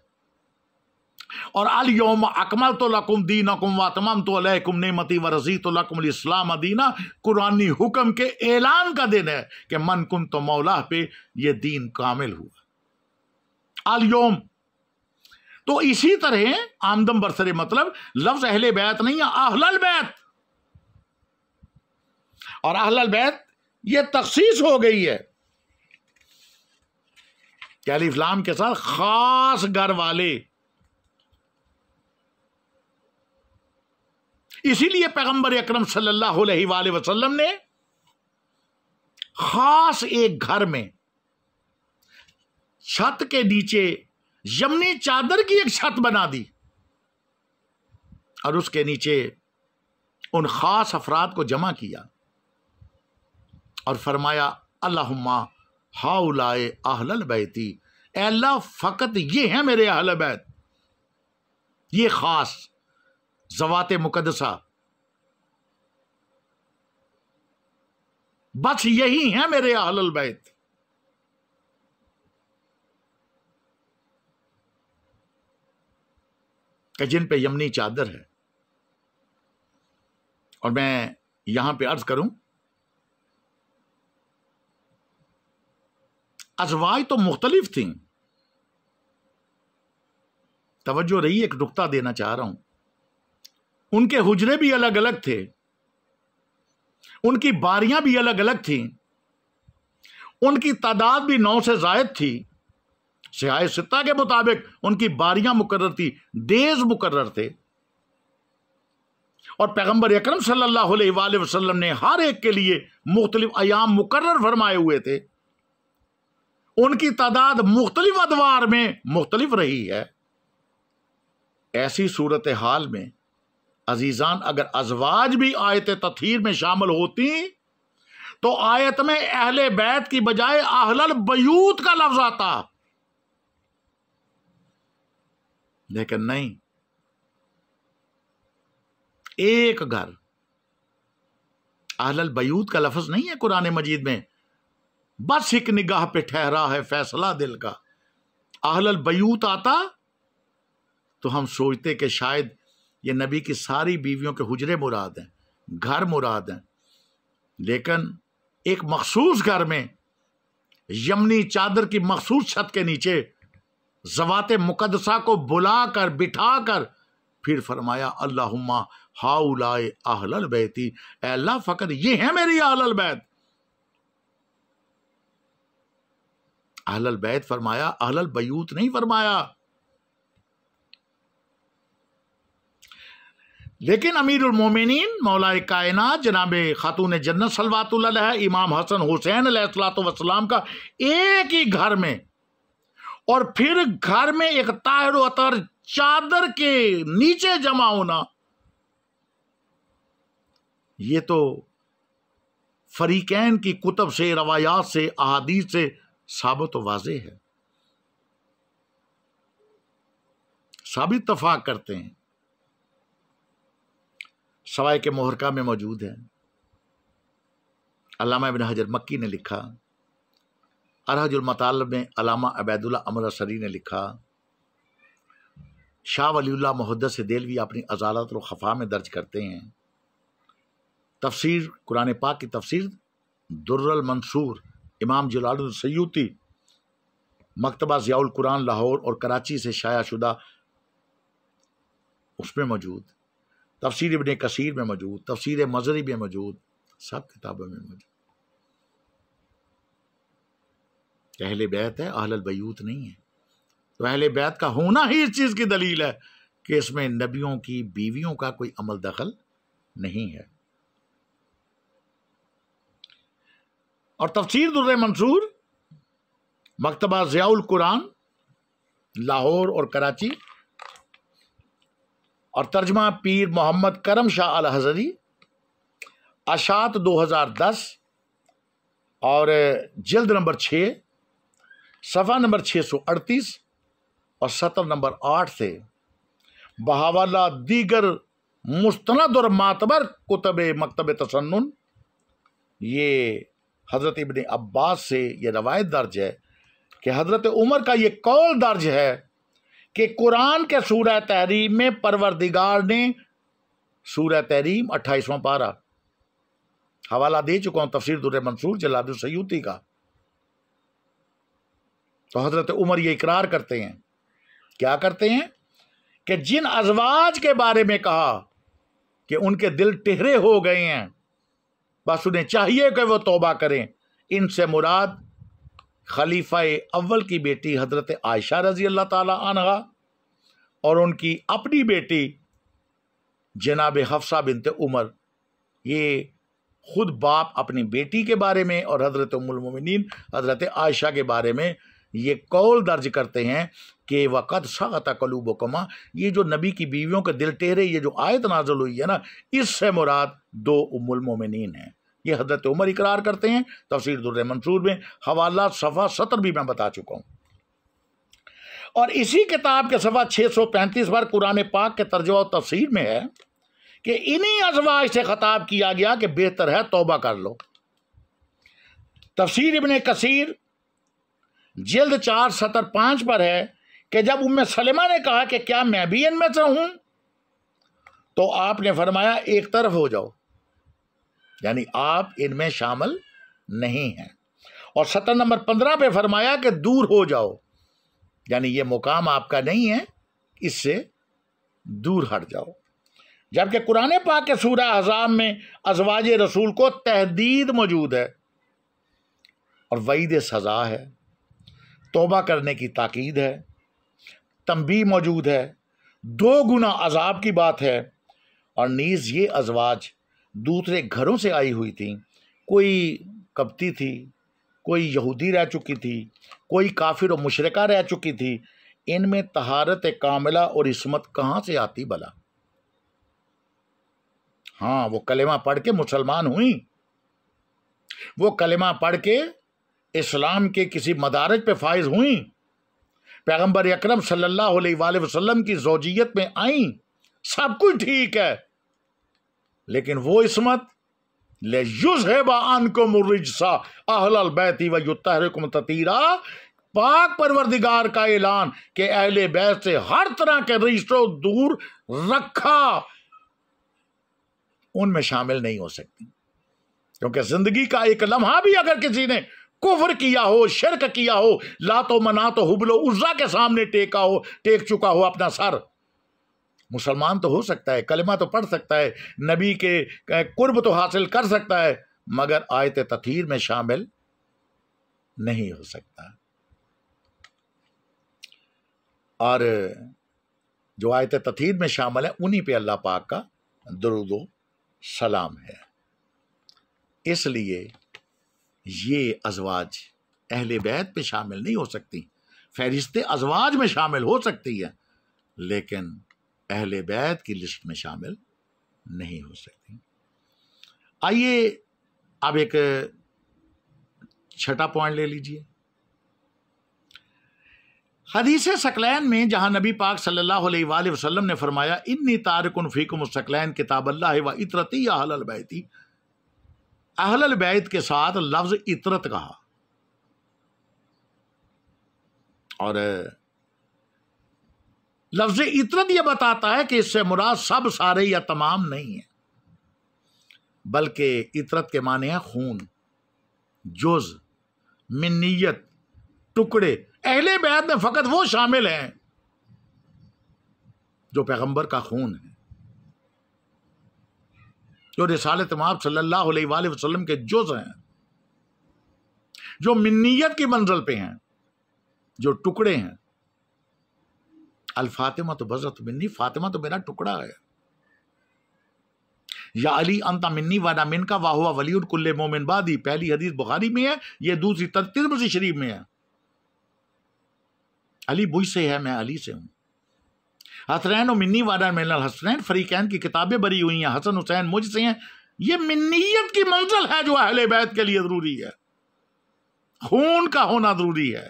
اور الیوم اکملت لکم دینکم واتممت علیکم نعمتی ورضیت لکم الاسلام دینا قرآنی حکم کے اعلان کا دن ہے کہ من کنت مولا پہ یہ دین کامل ہوا، الیوم۔ تو اسی طرح آمدم برسر مطلب لفظ اہل بیت نہیں ہے، اہل البیت، اور اہل البیت یہ تخصیص ہو گئی ہے کہ الف لام کے ساتھ خاص گھر والے۔ اسی لیے پیغمبر اکرم صلی اللہ علیہ وآلہ وسلم نے خاص ایک گھر میں چھت کے نیچے یمنی چادر کی ایک چھت بنا دی، اور اس کے نیچے ان خاص افراد کو جمع کیا اور فرمایا اللہم ہؤلاء اہل البیت، اے اللہ فقط یہ ہیں میرے اہل بیت، یہ خاص ذوات مقدسہ، بس یہی ہیں میرے اہل البیت۔ کہ جن پہ یمنی چادر ہے۔ اور میں یہاں پہ عرض کروں، ازواج تو مختلف تھیں، توجہ رہی، ایک نقطہ دینا چاہ رہا ہوں، ان کے حجرے بھی الگ الگ تھے، ان کی باریاں بھی الگ الگ تھیں، ان کی تعداد بھی 9 سے زائد تھی، صحاح ستہ کے مطابق ان کی باریاں مقرر تھی، ڈیز مقرر تھے، اور پیغمبر اکرم صلی اللہ علیہ وآلہ وسلم نے ہر ایک کے لیے مختلف ایام مقرر فرمائے ہوئے تھے، ان کی تعداد مختلف ادوار میں مختلف رہی ہے۔ ایسی صورتحال میں عزیزان اگر ازواج بھی آیت تطہیر میں شامل ہوتی تو آیت میں اہل بیت کی بجائے اہل البیوت کا لفظ آتا، لیکن نہیں، ایک گھر، اہل البیوت کا لفظ نہیں ہے قرآن مجید میں، بس ایک نگاہ پہ ٹھہرا ہے فیصلہ دل کا۔ اہل البیوت آتا تو ہم سوچتے کہ شاید یہ نبی کی ساری بیویوں کے حجرے مراد ہیں، گھر مراد ہیں، لیکن ایک مخصوص گھر میں یمنی چادر کی مخصوص چھت کے نیچے ذوات مقدسہ کو بلا کر بٹھا کر پھر فرمایا اللہم ہؤلاء اہل البیت، اے اللہ فقط یہ ہیں میری اہل البیت۔ اہل البیت فرمایا، اہل البیوت نہیں فرمایا۔ لیکن امیر المومنین مولا کائنات جناب خاتون جنت صلوات اللہ علیہ امام حسن حسین علیہ الصلوۃ والسلام کا ایک ہی گھر میں، اور پھر گھر میں ایک طاہر و اطہر چادر کے نیچے جمع ہونا، یہ تو فریقین کی کتب سے، روایات سے، احادیث سے ثابت و واضح ہے، سب اتفاق کرتے ہیں۔ سوائے کے محرقہ میں موجود ہے، علامہ ابن حجر مکی نے لکھا، ارحج المطالب میں علامہ عبید اللہ امرصری نے لکھا، شاہ ولی اللہ محدث دہلوی اپنی ازالت الخفا میں درج کرتے ہیں، تفسیر قرآن پاک کی تفسیر در المنصور امام جلال السیوطی مکتبہ ضیاء القرآن لاہور اور کراچی سے شائع شدہ اس میں موجود، تفسیر ابن کثیر میں موجود، تفسیر مزری میں موجود، سب کتابوں میں موجود۔ اہل بیت ہے، اہل البیوت نہیں ہے، تو اہل بیت کا ہونا ہی اس چیز کی دلیل ہے کہ اس میں نبیوں کی بیویوں کا کوئی عمل دخل نہیں ہے۔ اور تفسیر در منصور مکتبہ ضیاء القرآن لاہور اور کراچی، اور ترجمہ پیر محمد کرم شاہ الحضری، اشاعت 2010 اور جلد نمبر 6 صفحہ نمبر 638 اور سطر نمبر 8 سے بحوالہ دیگر مستند اور معتبر کتب مکتب تسنن، یہ حضرت ابن عباس سے یہ روایت درج ہے کہ حضرت عمر کا یہ قول درج ہے کہ قرآن کے سورہ تحریم میں پروردگار نے، سورہ تحریم 28واں پارہ، حوالہ دے چکا ہوں تفسیر در منصور جلال السیوطی کا، تو حضرت عمر یہ اقرار کرتے ہیں، کیا کرتے ہیں کہ جن ازواج کے بارے میں کہا کہ ان کے دل ٹہرے ہو گئے ہیں، بس انہیں چاہیے کہ وہ توبہ کریں، ان سے مراد خلیفہ اول کی بیٹی حضرت عائشہ رضی اللہ تعالی عنہ اور ان کی اپنی بیٹی جناب حفصہ بنت عمر، یہ خود باپ اپنی بیٹی کے بارے میں اور حضرت ام المومنین حضرت عائشہ کے بارے میں یہ قول درج کرتے ہیں کہ وَقَدْ سَغَتَ قُلُوبُكُمَا، یہ جو نبی کی بیویوں کے دل ٹہرے، یہ جو آیت نازل ہوئی ہے نا، اس سے مراد 2 ام المومنین ہیں، یہ حضرت عمر اقرار کرتے ہیں، تفسیر در منصور میں حوالہ صفحہ 70 بھی میں بتا چکا ہوں۔ اور اسی کتاب کے صفحہ 635 پر قرآن پاک کے ترجمہ و تفسیر میں ہے کہ انہی ازواج سے خطاب کیا گیا کہ بہتر ہے توبہ کر لو۔ تفسیر ابن کثیر جلد 4 سطر 5 پر ہے کہ جب ام سلمہ نے کہا کہ کیا میں بھی ان میں سے ہوں، تو آپ نے فرمایا ایک طرف ہو جاؤ، یعنی آپ ان میں شامل نہیں ہیں، اور سطر نمبر 15 پہ فرمایا کہ دور ہو جاؤ، یعنی یہ مقام آپ کا نہیں ہے اس سے دور ہٹ جاؤ۔ جبکہ قرآن پاک کے سورہ احزاب میں ازواج رسول کو تحدید موجود ہے اور وعید سزا ہے، توبہ کرنے کی تاکید ہے، تنبیہ موجود ہے، 2 گنا عذاب کی بات ہے۔ اور نیز یہ ازواج دوسرے گھروں سے آئی ہوئی تھیں، کوئی قبطی تھی، کوئی یہودی رہ چکی تھی، کوئی کافر و مشرکہ رہ چکی تھی، ان میں طہارت کاملہ اور عصمت کہاں سے آتی بھلا؟ ہاں، وہ کلمہ پڑھ کے مسلمان ہوئیں، وہ کلمہ پڑھ کے اسلام کے کسی مدارج پہ فائز ہوئیں، پیغمبر اکرم صلی اللہ علیہ وآلہ وسلم کی زوجیت میں آئیں، سب کچھ ٹھیک ہے، لیکن وہ عصمت لِیُذْهِبَ عَنْکُمُ الرِّجْسَ أَهْلَ الْبَیْتِ وَیُطَہِّرَکُمْ تَطْہِیرًا، پاک پروردگار کا اعلان کہ اہل بیت سے ہر طرح کے رجس کو دور رکھا، ان میں شامل نہیں ہو سکتی، کیونکہ زندگی کا ایک لمحہ بھی اگر کسی نے کفر کیا ہو، شرک کیا ہو، لات و منات و حبل و عزا کے سامنے ٹیک چکا ہو اپنا سر، مسلمان تو ہو سکتا ہے، کلمہ تو پڑھ سکتا ہے، نبی کے قرب تو حاصل کر سکتا ہے، مگر آیت تطہیر میں شامل نہیں ہو سکتا۔ اور جو آیت تطہیر میں شامل ہے انہی پہ اللہ پاک کا درود و سلام ہے۔ اس لیے یہ ازواج اہل بیت پہ شامل نہیں ہو سکتی، فہرست ازواج میں شامل ہو سکتی ہے، لیکن اہل بیت کی لسٹ میں شامل نہیں ہو سکتی۔ آئیے اب ایک چھٹا پوائنٹ لے لیجئے۔ حدیث ثقلین میں جہاں نبی پاک صلی اللہ علیہ وآلہ وسلم نے فرمایا انی تارکن فیکم الثقلین کتاب اللہ و اطرتی اہل البیت، اہل البیت کے ساتھ لفظ اطرت کہا، اور لفظ اطرت یہ بتاتا ہے کہ اس سے مراد سب، سارے یا تمام نہیں ہیں، بلکہ اطرت کے معنی ہے خون، جز، منیت، ٹکڑے۔ اہل بیت میں فقط وہ شامل ہیں جو پیغمبر کا خون ہے، جو رسالت مآب صلی اللہ علیہ وآلہ وسلم کے جز ہیں، جو منیت کی منزل پہ ہیں، جو ٹکڑے ہیں۔ الفاطمہ تو بضعۃ منی، فاطمہ تو میرا ٹکڑا ہے۔ یا علی انت منی وانا منکا واہوا ولی کل مومن بعدی، پہلی حدیث بخاری میں ہے، یہ دوسری ترمذی شریف میں ہے۔ علی مجھ سے ہے، میں علی سے ہوں۔ حسنین و منی وانا من الحسنین، فریقین کی کتابیں بری ہوئی ہیں، حسن حسین مجھ سے ہیں۔ یہ منیت کی منزل ہے جو اہل بیت کے لیے ضروری ہے، خون کا ہونا ضروری ہے،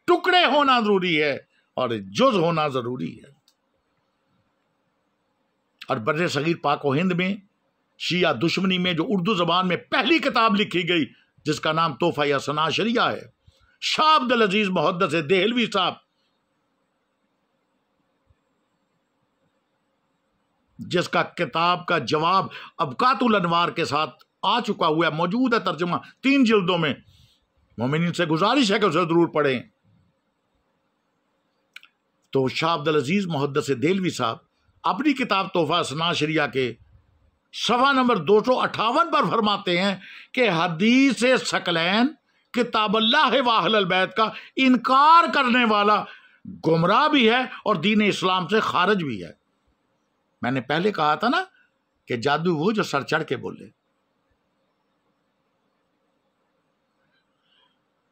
ٹکڑے ہونا ضروری ہے، اور جز ہونا ضروری ہے۔ اور بر صغیر پاک و ہند میں شیعہ دشمنی میں جو اردو زبان میں پہلی کتاب لکھی گئی جس کا نام تحفہ اثنا عشریہ ہے، شاہ عبد العزیز محدث دہلوی صاحب جس کا کتاب کا جواب ابقات الانوار کے ساتھ آ چکا ہوا ہے، موجود ہے ترجمہ 3 جلدوں میں، مومنین سے گزارش ہے کہ اسے ضرور پڑھیں۔ تو شاہ عبد العزیز محدث دہلوی صاحب اپنی کتاب تحفہ اثنا عشریہ کے صفحہ نمبر 258 پر فرماتے ہیں کہ حدیث ثقلین کتاب اللہ و اہل البیت کا انکار کرنے والا گمراہ بھی ہے اور دین اسلام سے خارج بھی ہے۔ میں نے پہلے کہا تھا نا کہ جادو وہ جو سر چڑھ کے بولے،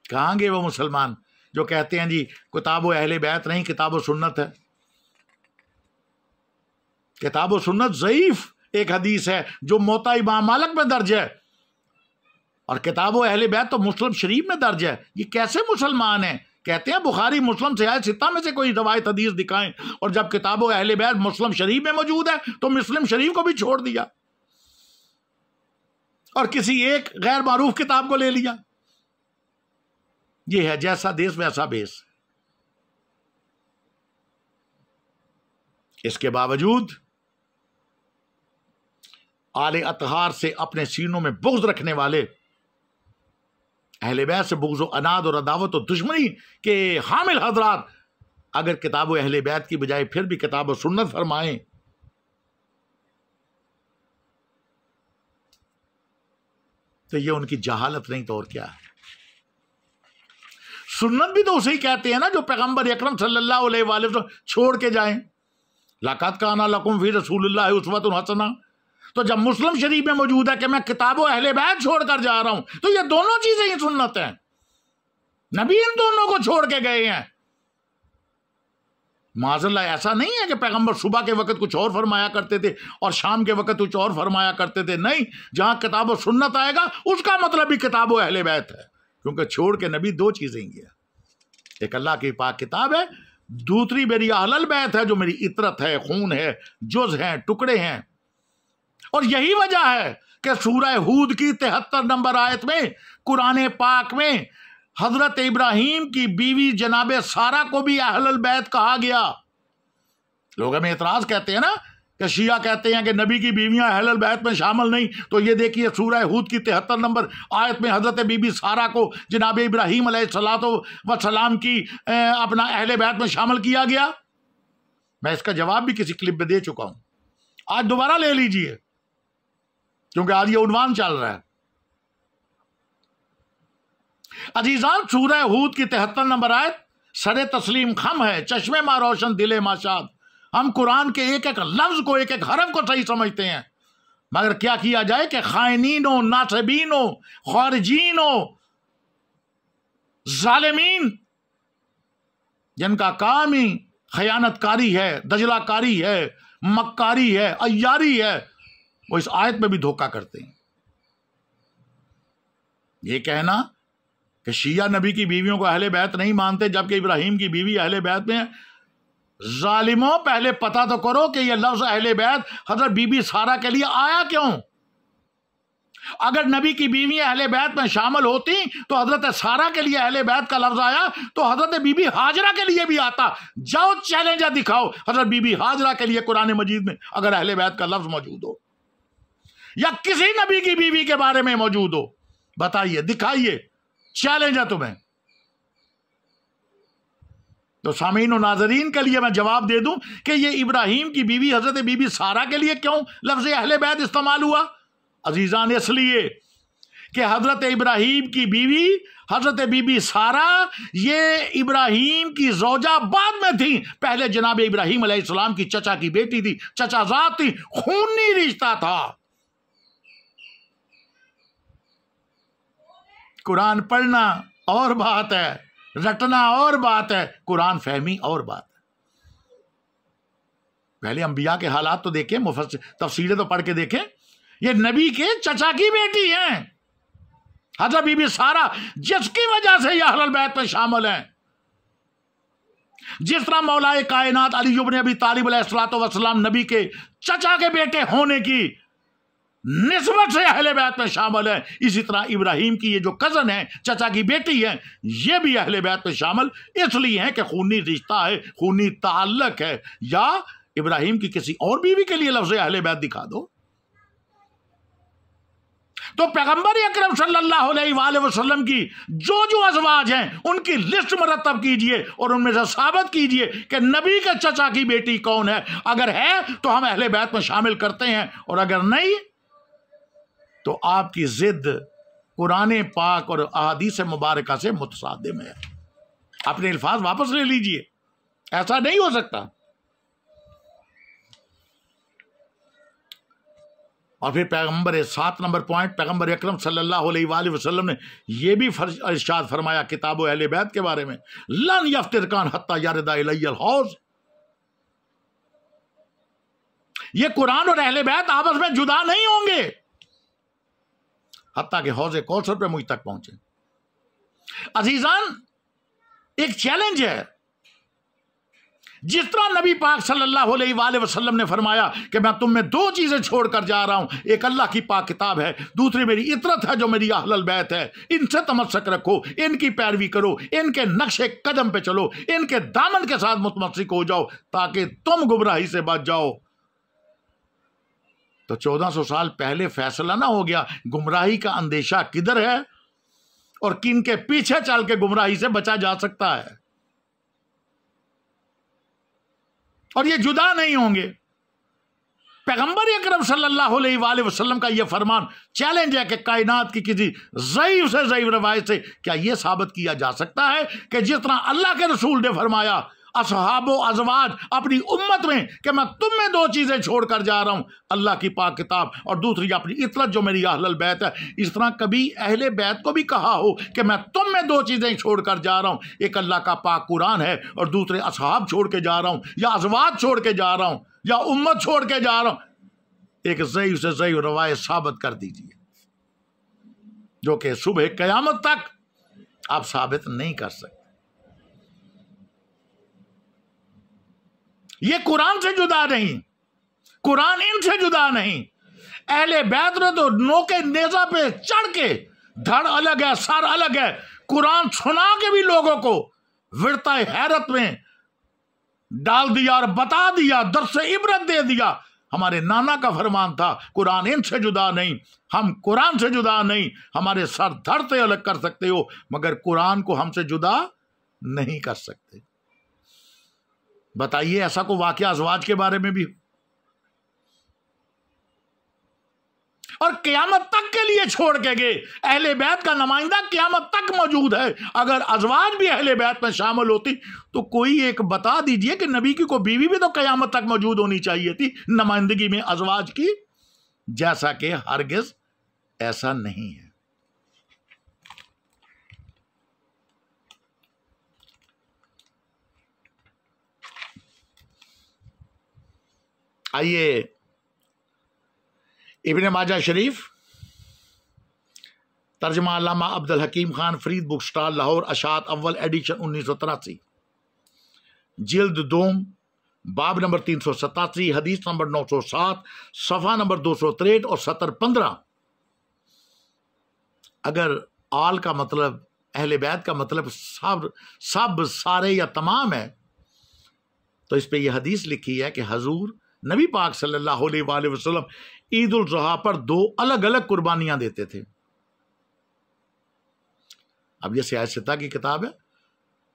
کہاں گے وہ مسلمان جو کہتے ہیں جی کتاب و اہل بیت نہیں، کتاب و سنت ہے۔ کتاب و سنت ضعیف ایک حدیث ہے جو موطا امام مالک میں درج ہے، اور کتاب و اہل بیت تو مسلم شریف میں درج ہے۔ یہ کیسے مسلمان ہیں؟ کہتے ہیں بخاری مسلم سیاہ ستہ میں سے کوئی روایت حدیث دکھائیں، اور جب کتاب و اہل بیت مسلم شریف میں موجود ہے تو مسلم شریف کو بھی چھوڑ دیا اور کسی ایک غیر معروف کتاب کو لے لیا۔ یہ ہے جیسا دیس ویسا بیس۔ اس کے باوجود آل اطہار سے اپنے سینوں میں بغض رکھنے والے، اہل بیت سے بغض و عناد اور عداوت و دشمنی کے حامل حضرات اگر کتاب و اہل بیت کی بجائے پھر بھی کتاب و سنت فرمائیں تو یہ ان کی جہالت نہیں تو اور کیا ہے۔ سنت بھی تو اسے ہی کہتے ہیں نا جو پیغمبر اکرم صلی اللہ علیہ وآلہ وسلم چھوڑ کے جائیں۔ لَقَدْ كَانَ لَكُمْ فِي رَسُولِ اللَّهِ أُسْوَةٌ حَسَنَةٌ، تو جب مسلم شریف میں موجود ہے کہ میں کتاب و اہل بیت چھوڑ کر جا رہا ہوں تو یہ دونوں چیزیں ہی سنت ہیں، نبی ان دونوں کو چھوڑ کے گئے ہیں۔ معاذ اللہ ایسا نہیں ہے کہ پیغمبر صبح کے وقت کچھ اور فرمایا کرتے تھے اور شام کے وقت کچھ اور فرمایا کرتے تھے، نہیں، جہاں کتاب و سنت آئے گا اس کا مطلب بھی کتاب و اہل بیت ہے، کیونکہ چھوڑ کے نبی دو چیزیں ہی گیا، ایک اللہ کی پاک کتاب ہے، دوسری میری اہل البیت ہے جو میری عطرت ہے، خون ہے، جز ہیں، ٹکڑے ہیں۔ اور یہی وجہ ہے کہ سورہ ہود کی 73 نمبر آیت میں قرآن پاک میں حضرت ابراہیم کی بیوی جناب سارہ کو بھی اہل البیت کہا گیا۔ لوگ ہمیں اعتراض کہتے ہیں نا کہ شیعہ کہتے ہیں کہ نبی کی بیویاں اہل البیت میں شامل نہیں، تو یہ دیکھیے سورہ ہود کی 73 نمبر آیت میں حضرت بی بی سارہ کو جناب ابراہیم علیہ السلام کی اپنا اہل بیت میں شامل کیا گیا۔ میں اس کا جواب بھی کسی کلپ میں دے چکا ہوں، آج دوبارہ لے لیجئے کیونکہ آج یہ عنوان چل رہا ہے۔ عزیزان، سورہ ہود کی 73 نمبر آیت سر تسلیم خم ہے، چشمے ماں روشن دل ماں شاد۔ ہم قرآن کے ایک ایک لفظ کو، ایک ایک حرف کو صحیح سمجھتے ہیں، مگر کیا کیا جائے کہ خائنینوں، ناصبینوں، خارجینوں، ظالمین جن کا کام ہی خیانت کاری ہے، دجلہ کاری ہے، مکاری ہے، عیاری ہے، وہ اس آیت میں بھی دھوکہ کرتے ہیں۔ یہ کہنا کہ شیعہ نبی کی بیویوں کو اہل بیت نہیں مانتے جبکہ ابراہیم کی بیوی اہل بیت میں ہے، ظالموں پہلے پتہ تو کرو کہ یہ لفظ اہل بیت حضرت بی بی سارہ کے لیے آیا کیوں؟ اگر نبی کی بیوی اہل بیت میں شامل ہوتی تو حضرت سارہ کے لیے اہل بیت کا لفظ آیا تو حضرت بی بی ہاجرہ کے لیے بھی آتا۔ جاؤ چیلنجر دکھاؤ حضرت بی بی ہاجرہ کے لیے قرآن مجید میں اگر اہل بیت کا لفظ موجود ہو، یا کسی نبی کی بیوی کے بارے میں موجود ہو، بتائیے، دکھائیے، چیلنج ہے تمہیں۔ تو سامعین و ناظرین کے لیے میں جواب دے دوں کہ یہ ابراہیم کی بیوی حضرت بی بی سارہ کے لیے کیوں لفظ اہل بیت استعمال ہوا؟ عزیزان، اس لیے کہ حضرت ابراہیم کی بیوی حضرت بی بی سارہ یہ ابراہیم کی زوجہ بعد میں تھی، پہلے جناب ابراہیم علیہ السلام کی چچا کی بیٹی تھی، چچا زاد تھی، خونی رشتہ تھا۔ قرآن پڑھنا اور بات ہے، رٹنا اور بات ہے، قرآن فہمی اور بات ہے۔ پہلے انبیاء کے حالات تو دیکھیں، تفسیریں تو پڑھ کے دیکھیں۔ یہ نبی کے چچا کی بیٹی ہیں حضرت بی بی سارہ، جس کی وجہ سے یہ اہل البیت میں شامل ہیں۔ جس طرح مولا کائنات علی بن ابی طالب علیہ السلام نبی کے چچا کے بیٹے ہونے کی نسبت سے اہل بیت میں شامل ہے، اسی طرح ابراہیم کی یہ جو کزن ہے، چچا کی بیٹی ہے، یہ بھی اہل بیت میں شامل اس لیے ہے کہ خونی رشتہ ہے، خونی تعلق ہے۔ یا ابراہیم کی کسی اور بیوی کے لیے لفظ اہل بیت دکھا دو۔ تو پیغمبر اکرم صلی اللہ علیہ وآلہ وسلم کی جو ازواج ہیں ان کی لسٹ مرتب کیجئے اور ان میں سے ثابت کیجئے کہ نبی کے چچا کی بیٹی کون ہے۔ اگر ہے تو ہم اہل بیت میں شامل کرتے ہیں، اور اگر نہیں تو آپ کی ضد قرآن پاک اور احادیث مبارکہ سے متصادم ہے۔ اپنے الفاظ واپس لے لیجئے، ایسا نہیں ہو سکتا۔ اور پھر پیغمبر 7 نمبر پوائنٹ، پیغمبر اکرم صلی اللہ علیہ وآلہ وسلم نے یہ بھی ارشاد فرمایا کتاب و اہل بیت کے بارے میں، لن یفترقان حتی یرد الی الحوض، یہ قرآن اور اہل بیت آپس میں جدا نہیں ہوں گے حتیٰ کہ حوض کوثر پہ مجھ تک پہنچے۔ عزیزان، ایک چیلنج ہے، جس طرح نبی پاک صلی اللہ علیہ وآلہ وسلم نے فرمایا کہ میں تم میں 2 چیزیں چھوڑ کر جا رہا ہوں، ایک اللہ کی پاک کتاب ہے، دوسری میری عطرت ہے جو میری اہل البیت ہے، ان سے تمسک رکھو، ان کی پیروی کرو، ان کے نقش قدم پہ چلو، ان کے دامن کے ساتھ متمسک ہو جاؤ تاکہ تم گمراہی سے بچ جاؤ۔ تو 1400 سال پہلے فیصلہ نہ ہو گیا گمراہی کا اندیشہ کدھر ہے اور کن کے پیچھے چل کے گمراہی سے بچا جا سکتا ہے۔ اور یہ جدا نہیں ہوں گے۔ پیغمبر اکرم صلی اللہ علیہ وآلہ وسلم کا یہ فرمان چیلنج ہے کہ کائنات کی کسی ضعیف سے ضعیف روایت سے کیا یہ ثابت کیا جا سکتا ہے کہ جس طرح اللہ کے رسول نے فرمایا اصحاب و ازواج اپنی امت میں کہ میں تم میں دو چیزیں چھوڑ کر جا رہا ہوں، اللہ کی پاک کتاب اور دوسری اپنی اطرت جو میری اہل البیت ہے، اس طرح کبھی اہل بیت کو بھی کہا ہو کہ میں تم میں دو چیزیں چھوڑ کر جا رہا ہوں، ایک اللہ کا پاک قرآن ہے اور دوسرے اصحاب چھوڑ کے جا رہا ہوں، یا ازواج چھوڑ کے جا رہا ہوں، یا امت چھوڑ کے جا رہا ہوں، ایک ضعیف سے ضعیف روایت ثابت کر دیجیے جو کہ صبح قیامت تک آپ ثابت نہیں کر سکتے۔ یہ قرآن سے جدا نہیں، قرآن ان سے جدا نہیں۔ اہل بیت نے تو نوکے نیزہ پہ چڑھ کے، دھڑ الگ ہے، سر الگ ہے، قرآن سنا کے بھی لوگوں کو ورطہ حیرت میں ڈال دیا اور بتا دیا، درس عبرت دے دیا۔ ہمارے نانا کا فرمان تھا قرآن ان سے جدا نہیں، ہم قرآن سے جدا نہیں، ہمارے سر دھڑ سے الگ کر سکتے ہو مگر قرآن کو ہم سے جدا نہیں کر سکتے۔ بتائیے ایسا کو واقعہ ازواج کے بارے میں بھی، اور قیامت تک کے لیے چھوڑ کے گئے۔ اہل بیت کا نمائندہ قیامت تک موجود ہے۔ اگر ازواج بھی اہل بیت میں شامل ہوتی تو کوئی ایک بتا دیجئے کہ نبی کی کوئی بیوی بھی تو قیامت تک موجود ہونی چاہیے تھی نمائندگی میں ازواج کی، جیسا کہ ہرگز ایسا نہیں ہے۔ آئیے ابن ماجہ شریف، ترجمہ علامہ عبد الحکیم خان فرید بک سٹال لاہور، اشاعت اول ایڈیشن 1983، جلد دوم، باب نمبر 387، حدیث نمبر 907، صفحہ نمبر 263 اور سطر 15۔ اگر آل کا مطلب، اہل بیت کا مطلب سب سارے یا تمام ہے تو اس پہ یہ حدیث لکھی ہے کہ حضور نبی پاک صلی اللہ علیہ وآلہ وسلم عید الاضحیٰ پر دو الگ الگ قربانیاں دیتے تھے۔ اب یہ سیاستہ کی کتاب ہے،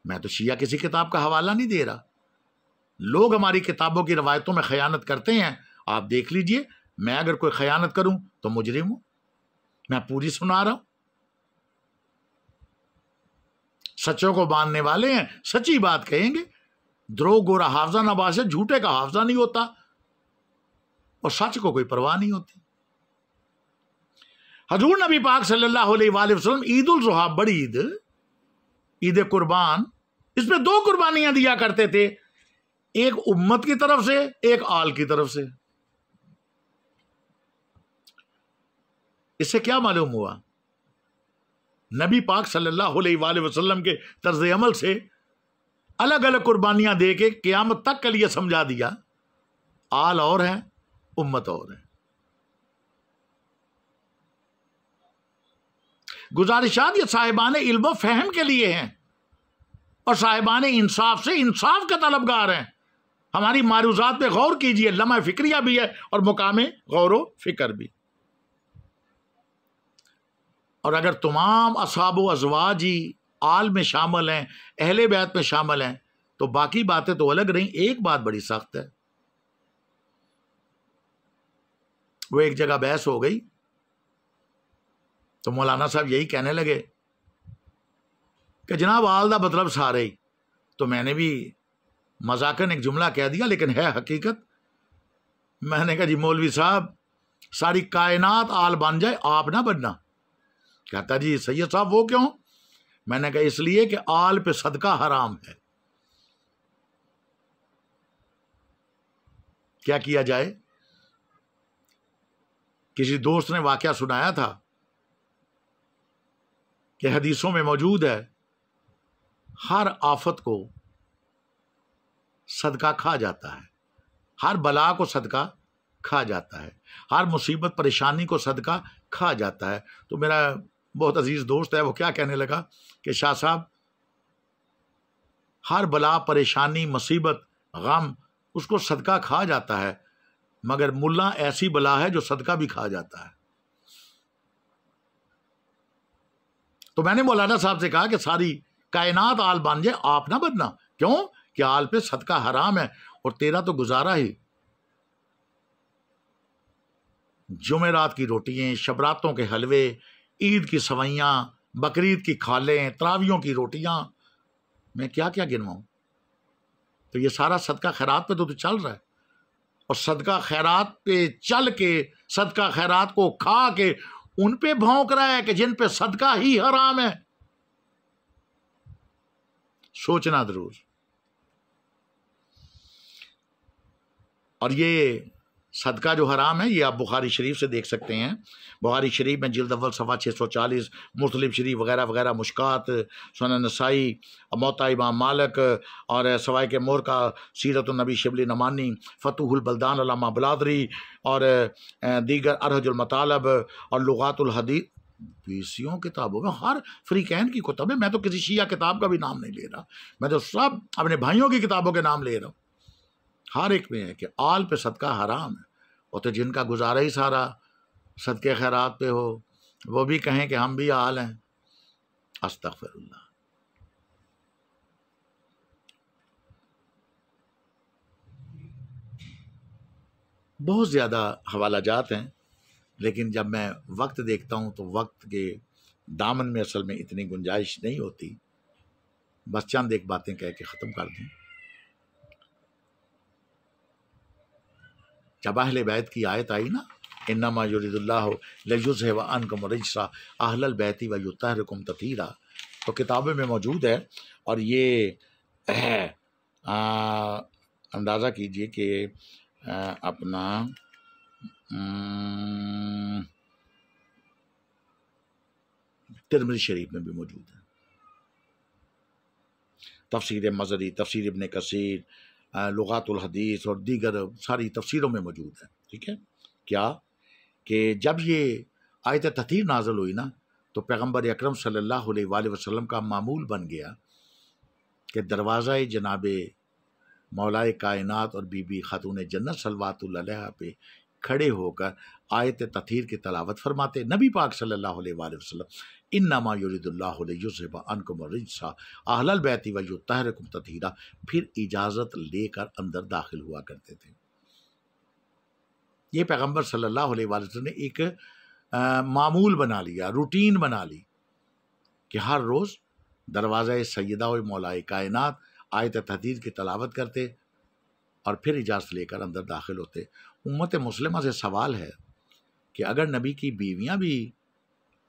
میں تو شیعہ کسی کتاب کا حوالہ نہیں دے رہا۔ لوگ ہماری کتابوں کی روایتوں میں خیانت کرتے ہیں، آپ دیکھ لیجئے، میں اگر کوئی خیانت کروں تو مجرم ہوں، میں پوری سنا رہا ہوں۔ سچوں کو ماننے والے ہیں، سچی بات کہیں گے۔ دروغ گورا حافظہ نہ باسے، جھوٹے کا حافظہ نہیں ہوتا اور سچ کو کوئی پرواہ نہیں ہوتی۔ حضور نبی پاک صلی اللہ علیہ وآلہ وسلم عید الاضحیٰ، بڑی عید، عید قربان، اس میں دو قربانیاں دیا کرتے تھے، ایک امت کی طرف سے، ایک آل کی طرف سے۔ اس سے کیا معلوم ہوا؟ نبی پاک صلی اللہ علیہ وآلہ وسلم کے طرز عمل سے الگ الگ قربانیاں دے کے قیامت تک کے لیے سمجھا دیا، آل اور ہیں، امت اور ہے۔ گزارشات یہ صاحبان علم و فہم کے لیے ہیں اور صاحبان انصاف سے انصاف کے طلبگار ہیں۔ ہماری معروضات پہ غور کیجئے، لمحہ فکریہ بھی ہے اور مقام غور و فکر بھی۔ اور اگر تمام اصحاب و ازواج ہی آل میں شامل ہیں، اہل بیت میں شامل ہیں، تو باقی باتیں تو الگ رہیں۔ ایک بات بڑی سخت ہے، وہ ایک جگہ بحث ہو گئی تو مولانا صاحب یہی کہنے لگے کہ جناب آل دا مطلب سارے ہی، تو میں نے بھی مذاقاً ایک جملہ کہہ دیا لیکن ہے حقیقت۔ میں نے کہا جی مولوی صاحب ساری کائنات آل بن جائے، آپ نہ بننا۔ کہتا جی سید صاحب وہ کیوں؟ میں نے کہا اس لیے کہ آل پہ صدقہ حرام ہے۔ کیا کیا جائے؟ کسی دوست نے واقعہ سنایا تھا کہ حدیثوں میں موجود ہے ہر آفت کو صدقہ کھا جاتا ہے، ہر بلا کو صدقہ کھا جاتا ہے، ہر مصیبت پریشانی کو صدقہ کھا جاتا ہے۔ تو میرا بہت عزیز دوست ہے، وہ کیا کہنے لگا کہ شاہ صاحب ہر بلا، پریشانی، مصیبت، غم اس کو صدقہ کھا جاتا ہے، مگر ملا ایسی بلا ہے جو صدقہ بھی کھا جاتا ہے۔ تو میں نے مولانا صاحب سے کہا کہ ساری کائنات آل بن جائے، آپ نہ بننا۔ کیوں؟ کہ آل پہ صدقہ حرام ہے۔ اور تیرا تو گزارا ہی جمعرات کی روٹیاں، شبراتوں کے حلوے، عید کی سوئیاں، بقرعید کی کھالیں، تراویوں کی روٹیاں، میں کیا کیا گنواؤں؟ تو یہ سارا صدقہ خیرات پہ تو چل رہا ہے، اور صدقہ خیرات پہ چل کے، صدقہ خیرات کو کھا کے ان پہ بھونک رہا ہے کہ جن پہ صدقہ ہی حرام ہے۔ سوچنا ضرور۔ اور یہ صدقہ جو حرام ہے یہ آپ بخاری شریف سے دیکھ سکتے ہیں۔ بخاری شریف میں جلد اول صفحہ 640، مسلم شریف وغیرہ وغیرہ، مشکات، سنن نسائی، موطا امام مالک، اور سوائے کے مور کا سیرت النبی شبلی نمانی، فتوح البلدان علامہ بلادری، اور دیگر ارحج المطالب اور لغات الحدیث، 20 کتابوں میں ہر فریقین کی کتب ہے۔ میں تو کسی شیعہ کتاب کا بھی نام نہیں لے رہا، میں تو سب اپنے بھائیوں کی کتابوں کے نام لے رہا ہوں۔ ہر ایک میں ہے کہ آل پہ صدقہ حرام ہے، اور تو جن کا گزارا ہی سارا صدقے خیرات پہ ہو وہ بھی کہیں کہ ہم بھی آل ہیں، استغفر اللہ۔ بہت زیادہ حوالہ جات ہیں، لیکن جب میں وقت دیکھتا ہوں تو وقت کے دامن میں اصل میں اتنی گنجائش نہیں ہوتی، بس چند ایک باتیں کہہ کے ختم کر دوں۔ جب اہل بیت کی آیت آئی نا، انما یرید اللہ لیذھب عنکم الرجس اہل البیت ویطہرکم تطہیرا، تو کتابوں میں موجود ہے، اور یہ اندازہ کیجئے کہ اپنا ترمذی شریف میں بھی موجود ہے، تفسیر مزری، تفسیر ابن کثیر، لغات الحدیث اور دیگر ساری تفسیروں میں موجود ہے۔ ٹھیک ہے، کیا کہ جب یہ آیت تطہیر نازل ہوئی نا تو پیغمبر اکرم صلی اللہ علیہ وآلہ وسلم کا معمول بن گیا کہ دروازہ جناب مولائے کائنات اور بی بی خاتون جنت صلوات اللہ علیہا پہ کھڑے ہو کر آیت تطہیر کی تلاوت فرماتے نبی پاک صلی اللہ علیہ وآلہ وسلم، انما یرید اللہ لیذھب عنکم الرجس اہل البیت ویطہرکم تطہیرا، پھر اجازت لے کر اندر داخل ہوا کرتے تھے۔ یہ پیغمبر صلی اللہ علیہ وآلہ وسلم نے ایک معمول بنا لیا، روٹین بنا لی کہ ہر روز دروازہ سیدہ و مولائے کائنات آیت تطہیر کی تلاوت کرتے اور پھر اجازت لے کر اندر داخل ہوتے۔ امت مسلمہ سے سوال ہے کہ اگر نبی کی بیویاں بھی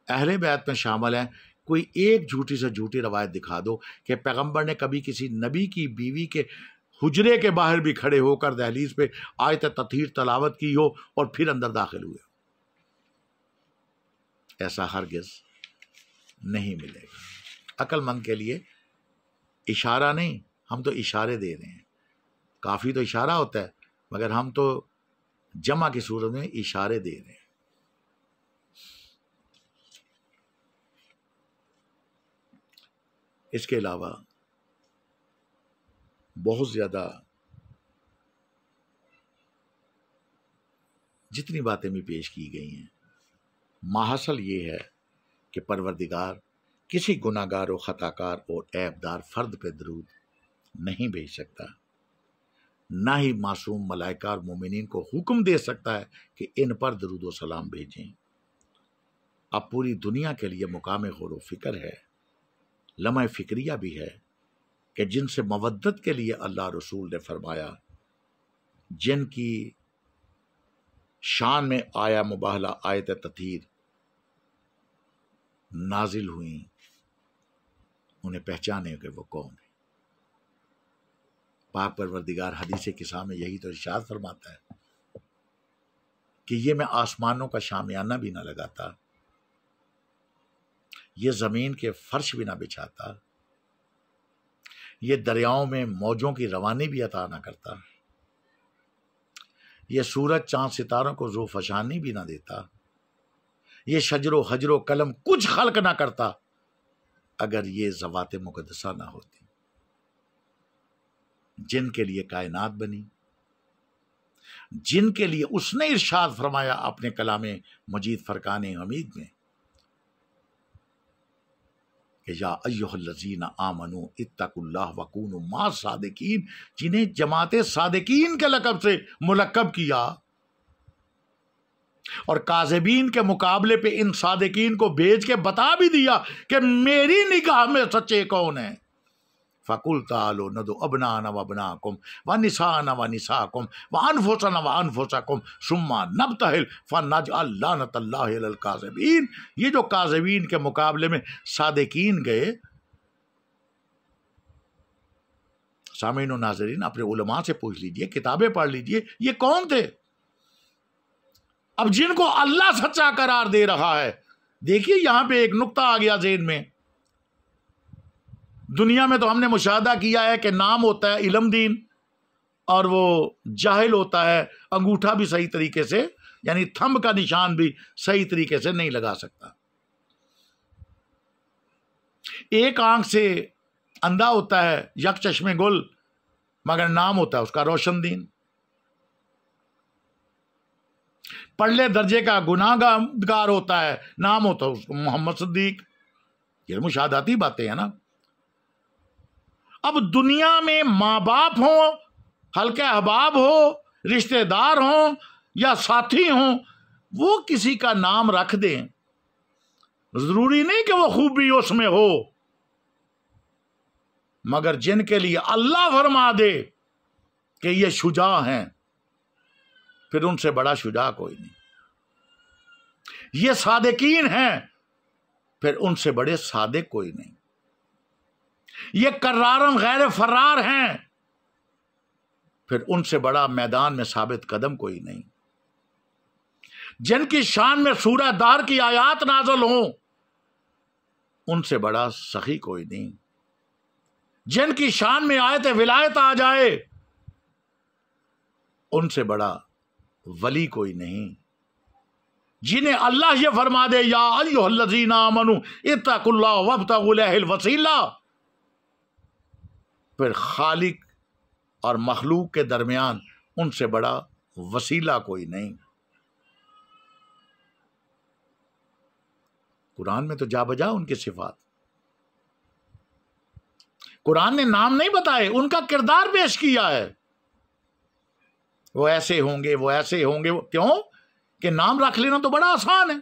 اہل بیت میں شامل ہیں، کوئی ایک جھوٹی سے جھوٹی روایت دکھا دو کہ پیغمبر نے کبھی کسی نبی کی بیوی کے حجرے کے باہر بھی کھڑے ہو کر دہلیز پہ آیت تطہیر تلاوت کی ہو اور پھر اندر داخل ہوئے۔ ایسا ہرگز نہیں ملے گا۔ عقل مند کے لیے اشارہ نہیں، ہم تو اشارے دے رہے ہیں، کافی تو اشارہ ہوتا ہے، مگر ہم تو جمع کی صورت میں اشارے دے رہے ہیں۔ اس کے علاوہ بہت زیادہ جتنی باتیں بھی پیش کی گئی ہیں، ماحصل یہ ہے کہ پروردگار کسی گناہ گار و خطا کار اور عیب دار فرد پہ درود نہیں بھیج سکتا، نہ ہی معصوم ملائکہ اور مومنین کو حکم دے سکتا ہے کہ ان پر درود و سلام بھیجیں۔ اب پوری دنیا کے لیے مقام غور و فکر ہے، لمحہ فکریہ بھی ہے کہ جن سے مودت کے لیے اللہ رسول نے فرمایا، جن کی شان میں آیا مباہلہ آیت تطہیر نازل ہوئیں، انہیں پہچانے کہ وہ کون ہے۔ پاک پروردگار حدیث قصہ میں یہی تو ارشاد فرماتا ہے کہ یہ میں آسمانوں کا شامیانہ بھی نہ لگاتا، یہ زمین کے فرش بھی نہ بچھاتا، یہ دریاؤں میں موجوں کی روانی بھی عطا نہ کرتا، یہ سورج چاند ستاروں کو ذو فشانی بھی نہ دیتا، یہ شجر و حجر و قلم کچھ خلق نہ کرتا اگر یہ ذوات مقدسہ نہ ہوتی، جن کے لیے کائنات بنی، جن کے لیے اس نے ارشاد فرمایا اپنے کلام مجید فرقان حمید میں، کہ یا ایھا الذین آمنوا اتقوا اللہ وکونوا مع الصادقین، جنہیں جماعت صادقین کے لقب سے ملقب کیا، اور کاذبین کے مقابلے پہ ان صادقین کو بھیج کے بتا بھی دیا کہ میری نگاہ میں سچے کون ہیں۔ فَقُلْ تَعَالُوا نَدْعُ أَبْنَاءَنَا وَأَبْنَاءَكُمْ وَنِسَاءَنَا وَنِسَاءَكُمْ وَأَنفُسَنَا وَأَنفُسَكُمْ ثُمَّ نَبْتَهِلْ فَنَجْعَلْ لَعْنَةَ اللَّهِ عَلَى الْكَاذِبِينَ۔ یہ جو کاذبین کے مقابلے میں صادقین گئے، سامعین و ناظرین اپنے علماء سے پوچھ لیجئے، کتابیں پڑھ لیجئے، یہ کون تھے؟ اب جن کو اللہ سچا قرار دے رہا ہے، دیکھیے یہاں پہ ایک نقطہ آ گیا ذہن میں۔ دنیا میں تو ہم نے مشاہدہ کیا ہے کہ نام ہوتا ہے علم دین، اور وہ جاہل ہوتا ہے انگوٹھا بھی صحیح طریقے سے، یعنی تھمب کا نشان بھی صحیح طریقے سے نہیں لگا سکتا، ایک آنکھ سے اندھا ہوتا ہے یک چشمے گل، مگر نام ہوتا ہے اس کا روشن دین، پڑلے درجے کا گناہ گار ہوتا ہے، نام ہوتا ہے اس کو محمد صدیق۔ یہ مشاہداتی باتیں ہیں نا۔ اب دنیا میں ماں باپ ہوں، حلقہ احباب ہو، رشتہ دار ہوں یا ساتھی ہوں، وہ کسی کا نام رکھ دیں، ضروری نہیں کہ وہ خوبی اس میں ہو، مگر جن کے لیے اللہ فرما دے کہ یہ شجاع ہیں، پھر ان سے بڑا شجاع کوئی نہیں۔ یہ صادقین ہیں، پھر ان سے بڑے صادق کوئی نہیں۔ یہ کرارن غیر فرار ہیں، پھر ان سے بڑا میدان میں ثابت قدم کوئی نہیں۔ جن کی شان میں سورہ دار کی آیات نازل ہوں، ان سے بڑا سخی کوئی نہیں۔ جن کی شان میں آیت ولایت آ جائے، ان سے بڑا ولی کوئی نہیں۔ جنہیں اللہ یہ فرما دے یا ایھا الذین آمنوا اتقوا اللہ وابتغوا الیہ الوسیلہ، پھر خالق اور مخلوق کے درمیان ان سے بڑا وسیلہ کوئی نہیں۔ قرآن میں تو جا بجا ان کی صفات، قرآن نے نام نہیں بتائے، ان کا کردار پیش کیا ہے۔ وہ ایسے ہوں گے، وہ ایسے ہوں گے، کیوں کہ نام رکھ لینا تو بڑا آسان ہے۔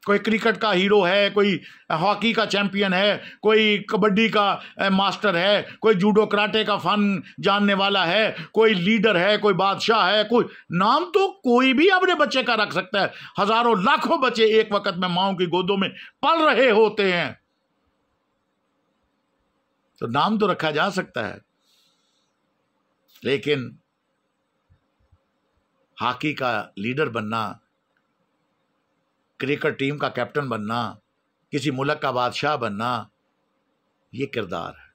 کوئی کرکٹ کا ہیرو ہے، کوئی ہاکی کا چیمپئن ہے، کوئی کبڈی کا ماسٹر ہے، کوئی جوڈو کراٹے کا فن جاننے والا ہے، کوئی لیڈر ہے، کوئی بادشاہ ہے، کوئی نام تو کوئی بھی اپنے بچے کا رکھ سکتا ہے۔ ہزاروں لاکھوں بچے ایک وقت میں ماؤں کی گودوں میں پل رہے ہوتے ہیں، تو نام تو رکھا جا سکتا ہے، لیکن ہاکی کا لیڈر بننا، کرکٹ ٹیم کا کیپٹن بننا، کسی ملک کا بادشاہ بننا، یہ کردار ہے۔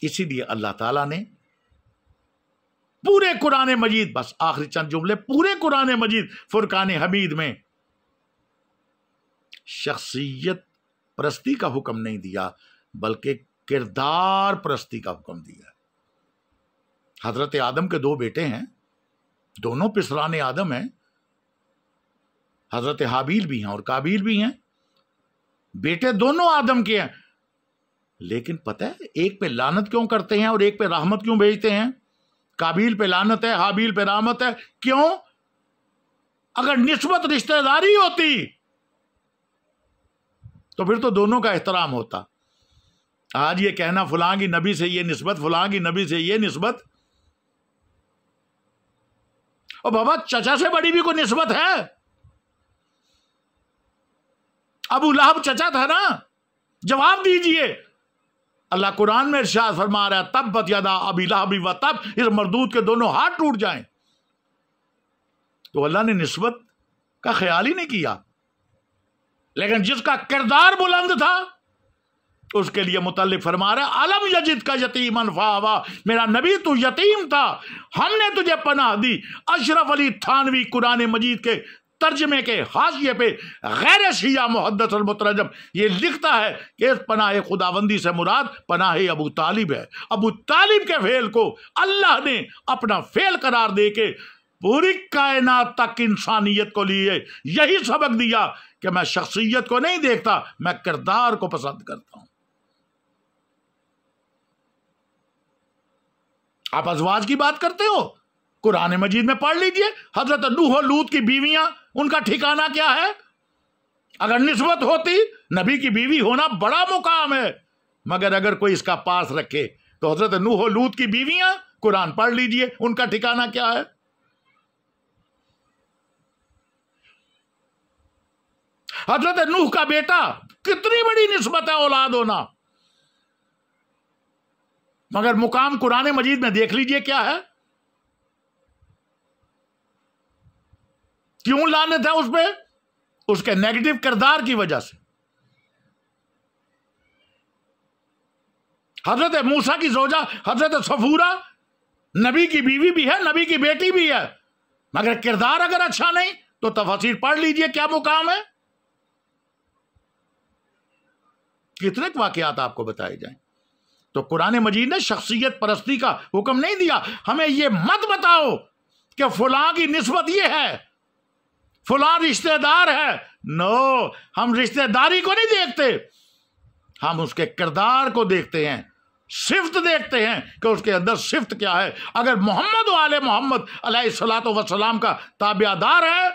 اسی لیے اللہ تعالیٰ نے پورے قرآن مجید، بس آخری چند جملے، پورے قرآن مجید فرقان حمید میں شخصیت پرستی کا حکم نہیں دیا، بلکہ کردار پرستی کا حکم دیا۔ حضرت آدم کے دو بیٹے ہیں، دونوں پسران آدم ہیں، حضرت حابیل بھی ہیں اور قابیل بھی ہیں، بیٹے دونوں آدم کے ہیں، لیکن پتہ ہے ایک پہ لعنت کیوں کرتے ہیں اور ایک پہ رحمت کیوں بھیجتے ہیں؟ قابیل پہ لعنت ہے، حابیل پہ رحمت ہے، کیوں؟ اگر نسبت رشتہ داری ہوتی تو پھر تو دونوں کا احترام ہوتا۔ آج یہ کہنا فلاں کی نبی سے یہ نسبت، فلاں کی نبی سے یہ نسبت، اور بابا چچا سے بڑی بھی کوئی نسبت ہے؟ ابو لہب چچا تھا نا، جواب دیجئے۔ اللہ قرآن میں ارشاد فرما رہا ہے تبت یدا ابی لہب و تب، اس مردود کے دونوں ہاتھ ٹوٹ جائیں۔ تو اللہ نے نسبت کا خیال ہی نہیں کیا، لیکن جس کا کردار بلند تھا اس کے لیے متعلق فرما رہا ہے الم یجد کا یتیما فآویٰ، میرا نبی تو یتیم تھا، ہم نے تجھے پناہ دی۔ اشرف علی تھانوی قرآن مجید کے ترجمے کے حاشیے پہ غیر شیعہ محدث المترجم یہ لکھتا ہے کہ اس پناہ خداوندی سے مراد پناہ ابو طالب ہے۔ ابو طالب کے فعل کو اللہ نے اپنا فعل قرار دے کے پوری کائنات تک انسانیت کو لیے یہی سبق دیا کہ میں شخصیت کو نہیں دیکھتا، میں کردار کو پسند کرتا ہوں۔ آپ ازواج کی بات کرتے ہو، قرآن مجید میں پڑھ لیجئے، حضرت نوح و لوط کی بیویاں، ان کا ٹھکانہ کیا ہے؟ اگر نسبت ہوتی، نبی کی بیوی ہونا بڑا مقام ہے، مگر اگر کوئی اس کا پاس رکھے تو حضرت نوح و لوط کی بیویاں، قرآن پڑھ لیجئے، ان کا ٹھکانہ کیا ہے؟ حضرت نوح کا بیٹا، کتنی بڑی نسبت ہے اولاد ہونا، مگر مقام قرآن مجید میں دیکھ لیجئے کیا ہے؟ کیوں لعنت ہے اس پہ؟ اس کے نیگیٹو کردار کی وجہ سے۔ حضرت موسیٰ کی زوجہ حضرت صفورہ نبی کی بیوی بھی ہے، نبی کی بیٹی بھی ہے، مگر کردار اگر اچھا نہیں تو تفاسیر پڑھ لیجئے کیا مقام ہے۔ کتنے واقعات آپ کو بتائے جائیں۔ تو قرآن مجید نے شخصیت پرستی کا حکم نہیں دیا، ہمیں یہ مت بتاؤ کہ فلاں کی نسبت یہ ہے، فلاں رشتہ دار ہے۔ نو، ہم رشتہ داری کو نہیں دیکھتے، ہم اس کے کردار کو دیکھتے ہیں، صفت دیکھتے ہیں کہ اس کے اندر صفت کیا ہے۔ اگر محمد و آل محمد علیہ الصلوۃ والسلام کا تابع دار ہے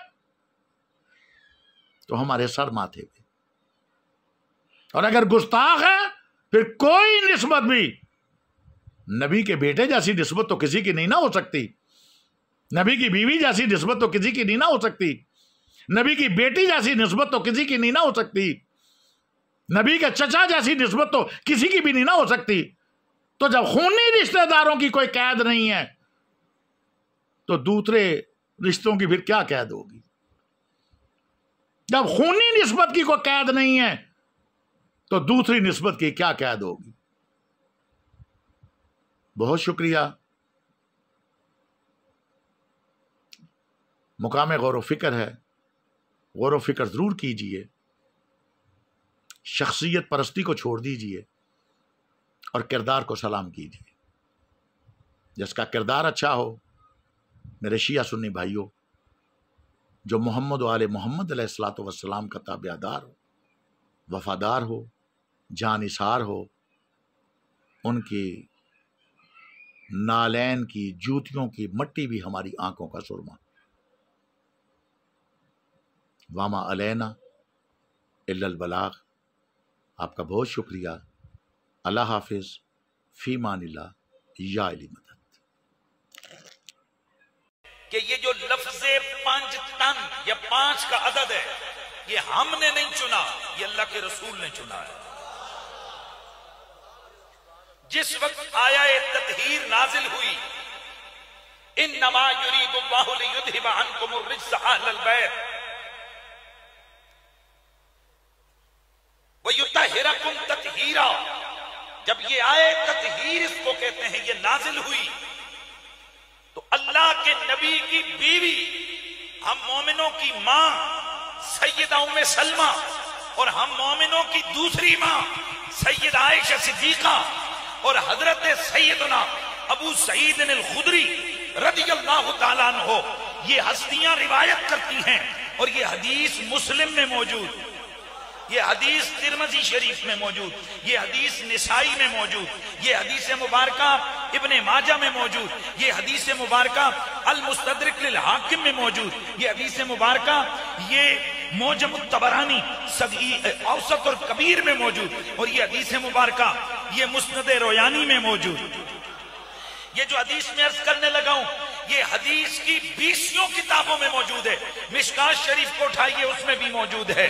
تو ہمارے سر ماتھے پہ، اور اگر گستاخ ہے پھر کوئی نسبت بھی، نبی کے بیٹے جیسی نسبت تو کسی کی نہیں نہ ہو سکتی، نبی کی بیوی جیسی نسبت تو کسی کی نہیں نہ ہو سکتی، نبی کی بیٹی جیسی نسبت تو کسی کی نہیں نہ ہو سکتی، نبی کے چچا جیسی نسبت تو کسی کی بھی نہیں نہ ہو سکتی۔ تو جب خونی رشتہ داروں کی کوئی قید نہیں ہے تو دوسرے رشتوں کی پھر کیا قید ہوگی؟ جب خونی نسبت کی کوئی قید نہیں ہے تو دوسری نسبت کی کیا قید ہوگی؟ بہت شکریہ۔ مقام غور و فکر ہے، غور و فکر ضرور کیجئے، شخصیت پرستی کو چھوڑ دیجئے اور کردار کو سلام کیجئے۔ جس کا کردار اچھا ہو، میرے شیعہ سنی بھائیوں، جو محمد و آل محمد علیہ الصلوۃ والسلام کا تابع دار ہو، وفادار ہو، جان نثار ہو، ان کی نالین کی جوتیوں کی مٹی بھی ہماری آنکھوں کا سرما۔ واما علینا الا البلاغ۔ آپ کا بہت شکریہ۔ اللہ حافظ، فی مان اللہ، یا علی مدد۔ کہ یہ جو لفظ 5 تن یا 5 کا عدد ہے، یہ ہم نے نہیں چنا، یہ اللہ کے رسول نے چنا ہے۔ جس وقت آیہ تطہیر نازل ہوئی، انما یرید اللہ لیذھب عنکم الرجس اہل البیت ویطہرکم تطہیرا، جب یہ آیہ تطہیر اس کو کہتے ہیں، یہ نازل ہوئی تو اللہ کے نبی کی بیوی، ہم مومنوں کی ماں سیدہ ام سلمہ، اور ہم مومنوں کی دوسری ماں سیدہ عائشہ صدیقہ اور حضرت سیدنا ابو سعید الخدری رضی اللہ تعالیٰ عنہ، یہ ہستیاں روایت کرتی ہیں، اور یہ حدیث مسلم میں موجود، یہ حدیث ترمذی شریف میں موجود، یہ حدیث نسائی میں موجود، یہ حدیث مبارکہ ابن ماجہ میں موجود، یہ حدیث مبارکہ المستدرک للحاکم میں موجود، یہ حدیث مبارکہ یہ معجم الطبرانی اوسط اور کبیر میں موجود، اور یہ حدیث مبارکہ یہ مسند رویانی میں موجود۔ یہ جو حدیث میں عرض کرنے لگا ہوں، یہ حدیث کی 20 کتابوں میں موجود ہے۔ مشکات شریف کو اٹھائیے، اس میں بھی موجود ہے۔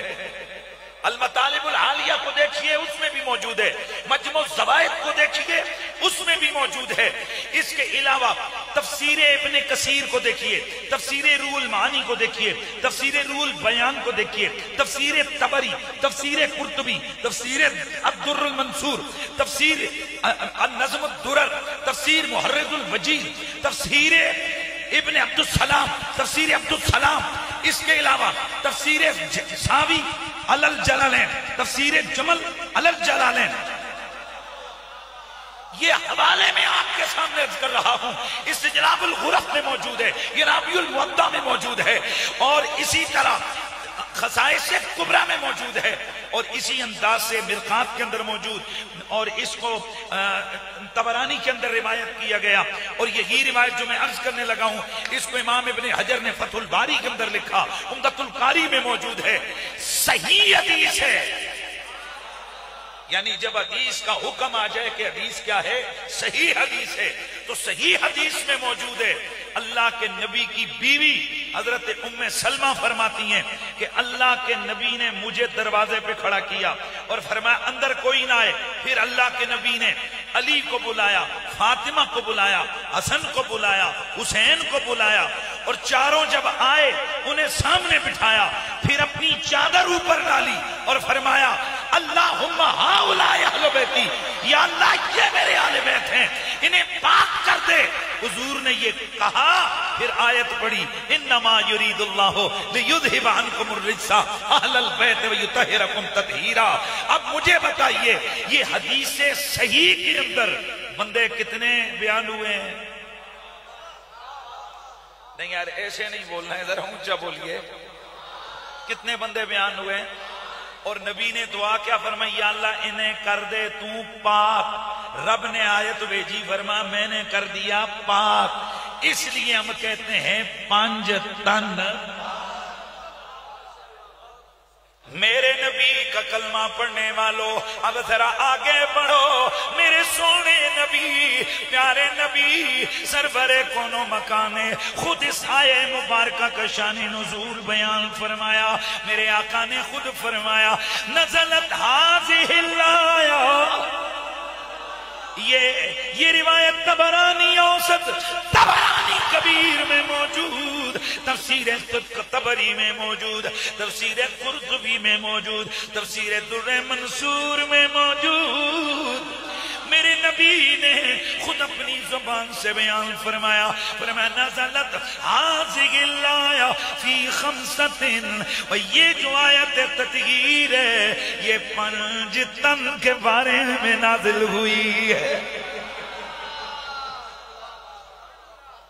المطالب العالیہ کو دیکھیے، اس میں بھی موجود ہے۔ مجموع الزوائد کو دیکھیے، اس میں بھی موجود ہے۔ اس کے علاوہ تفسیر ابن کثیر کو دیکھیے، تفسیر روح المعانی کو دیکھیے، تفسیر روح البیان کو دیکھیے، تفسیر طبری، تفسیر قرطبی، تفسیر الدر المنصور، تفسیر النظم الدرر، تفسیر محرر الوجیز، تفسیر ابن عبد السلام، تفسیر عبد السلام، اس کے علاوہ تفسیر ساوی علی الجلالین، تفسیر جمل علی الجلالین۔ یہ حوالے میں آپ کے سامنے عرض کر رہا ہوں، استجلاب الغرف میں موجود ہے، یہ رابع الموطا میں موجود ہے، اور اسی طرح خصائص کبریٰ میں موجود ہے، اور اسی انداز سے مرقات کے اندر موجود، اور اس کو طبرانی کے اندر روایت کیا گیا، اور یہی روایت جو میں عرض کرنے لگا ہوں اس کو امام ابن حجر نے فتح الباری کے اندر لکھا، عمدۃ القاری میں موجود ہے، صحیح حدیث ہے۔ یعنی جب حدیث کا حکم آ جائے کہ حدیث کیا ہے، صحیح حدیث ہے، تو صحیح حدیث میں موجود ہے، اللہ کے نبی کی بیوی حضرت ام سلمہ فرماتی ہیں کہ اللہ کے نبی نے مجھے دروازے پہ کھڑا کیا اور فرمایا اندر کوئی نہ آئے، پھر اللہ کے نبی نے علی کو بلایا، فاطمہ کو بلایا، حسن کو بلایا، حسین کو بلایا، اور چاروں جب آئے انہیں سامنے بٹھایا، پھر اپنی چادر اوپر ڈالی اور فرمایا اللہم ہؤلاء اہل بیتی، یا اللہ یہ میرے اہل بیت ہیں، انہیں پاک کر دے۔ حضور نے یہ کہا، پھر آیت پڑھی انما یرید اللہ لیذھب عنکم الرجس اہل البیت ویطہرکم تطہیرا۔ اب مجھے بتائیے یہ حدیث صحیح کے اندر بندے کتنے بیان ہوئے ہیں؟ نہیں یار ایسے نہیں بولنا ہے، ذرا اونچا بولیے، کتنے بندے بیان ہوئے ہیں؟ اور نبی نے دعا کیا فرمائی؟ یا اللہ انہیں کر دے تو پاک۔ رب نے آیت بھیجی، فرما میں نے کر دیا پاک۔ اس لیے ہم کہتے ہیں 5 تن۔ میرے نبی کا کلمہ پڑھنے والوں اب ذرا آگے بڑھو، میرے سونے نبی، پیارے نبی، سرور کون و مکان نے خود اس آیے مبارکہ کا شان نزول بیان فرمایا۔ میرے آقا نے خود فرمایا نزلت ہذہ الآیہ، یہ روایت طبرانی اوسط، طبرانی کبیر میں موجود، تفسیر طبری میں موجود، تفسیر قرطبی میں موجود، تفسیر در منصور میں موجود۔ میرے نبی نے خود اپنی زبان سے بیان فرمایا، فرمایا نزلت ہذہ الآیہ فی 5، اور یہ جو آیت تطہیر ہے یہ 5 تن کے بارے میں نازل ہوئی ہے۔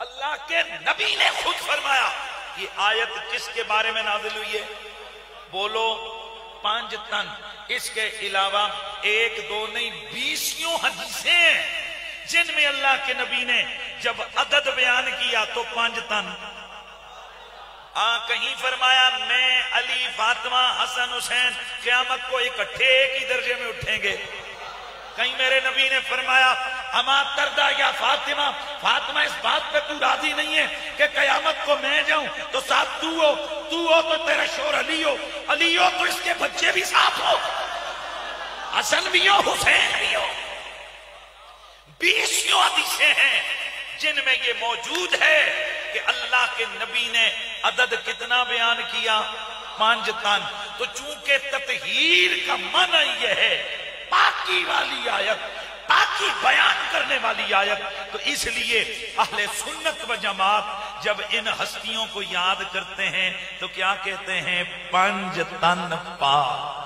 اللہ کے نبی نے خود فرمایا یہ آیت کس کے بارے میں نازل ہوئی ہے؟ بولو 5 تن۔ اس کے علاوہ 1 2 نہیں 20 حدیثیں ہیں جن میں اللہ کے نبی نے جب عدد بیان کیا تو 5 تن۔ کہیں فرمایا میں علی فاطمہ حسن حسین قیامت کو اکٹھے ایک ہی درجے میں اٹھیں گے۔ کہیں میرے نبی نے فرمایا اما ترضیٰ یا فاطمہ، فاطمہ اس بات پہ تو راضی نہیں ہے کہ قیامت کو میں جاؤں تو ساتھ تو ہو تو تیرا شور علی ہو، علی ہو تو اس کے بچے بھی ساتھ ہو، حسن بھی ہو حسین بھی ہو۔ 20 حدیثیں ہیں جن میں یہ موجود ہے کہ اللہ کے نبی نے عدد کتنا بیان کیا؟ 5 تن۔ تو چونکہ تطہیر کا معنی یہ ہے پاکی والی آیت، پاکی بیان کرنے والی آیت، تو اس لیے اہل سنت و جماعت جب ان ہستیوں کو یاد کرتے ہیں تو کیا کہتے ہیں؟ 5 تن پاک۔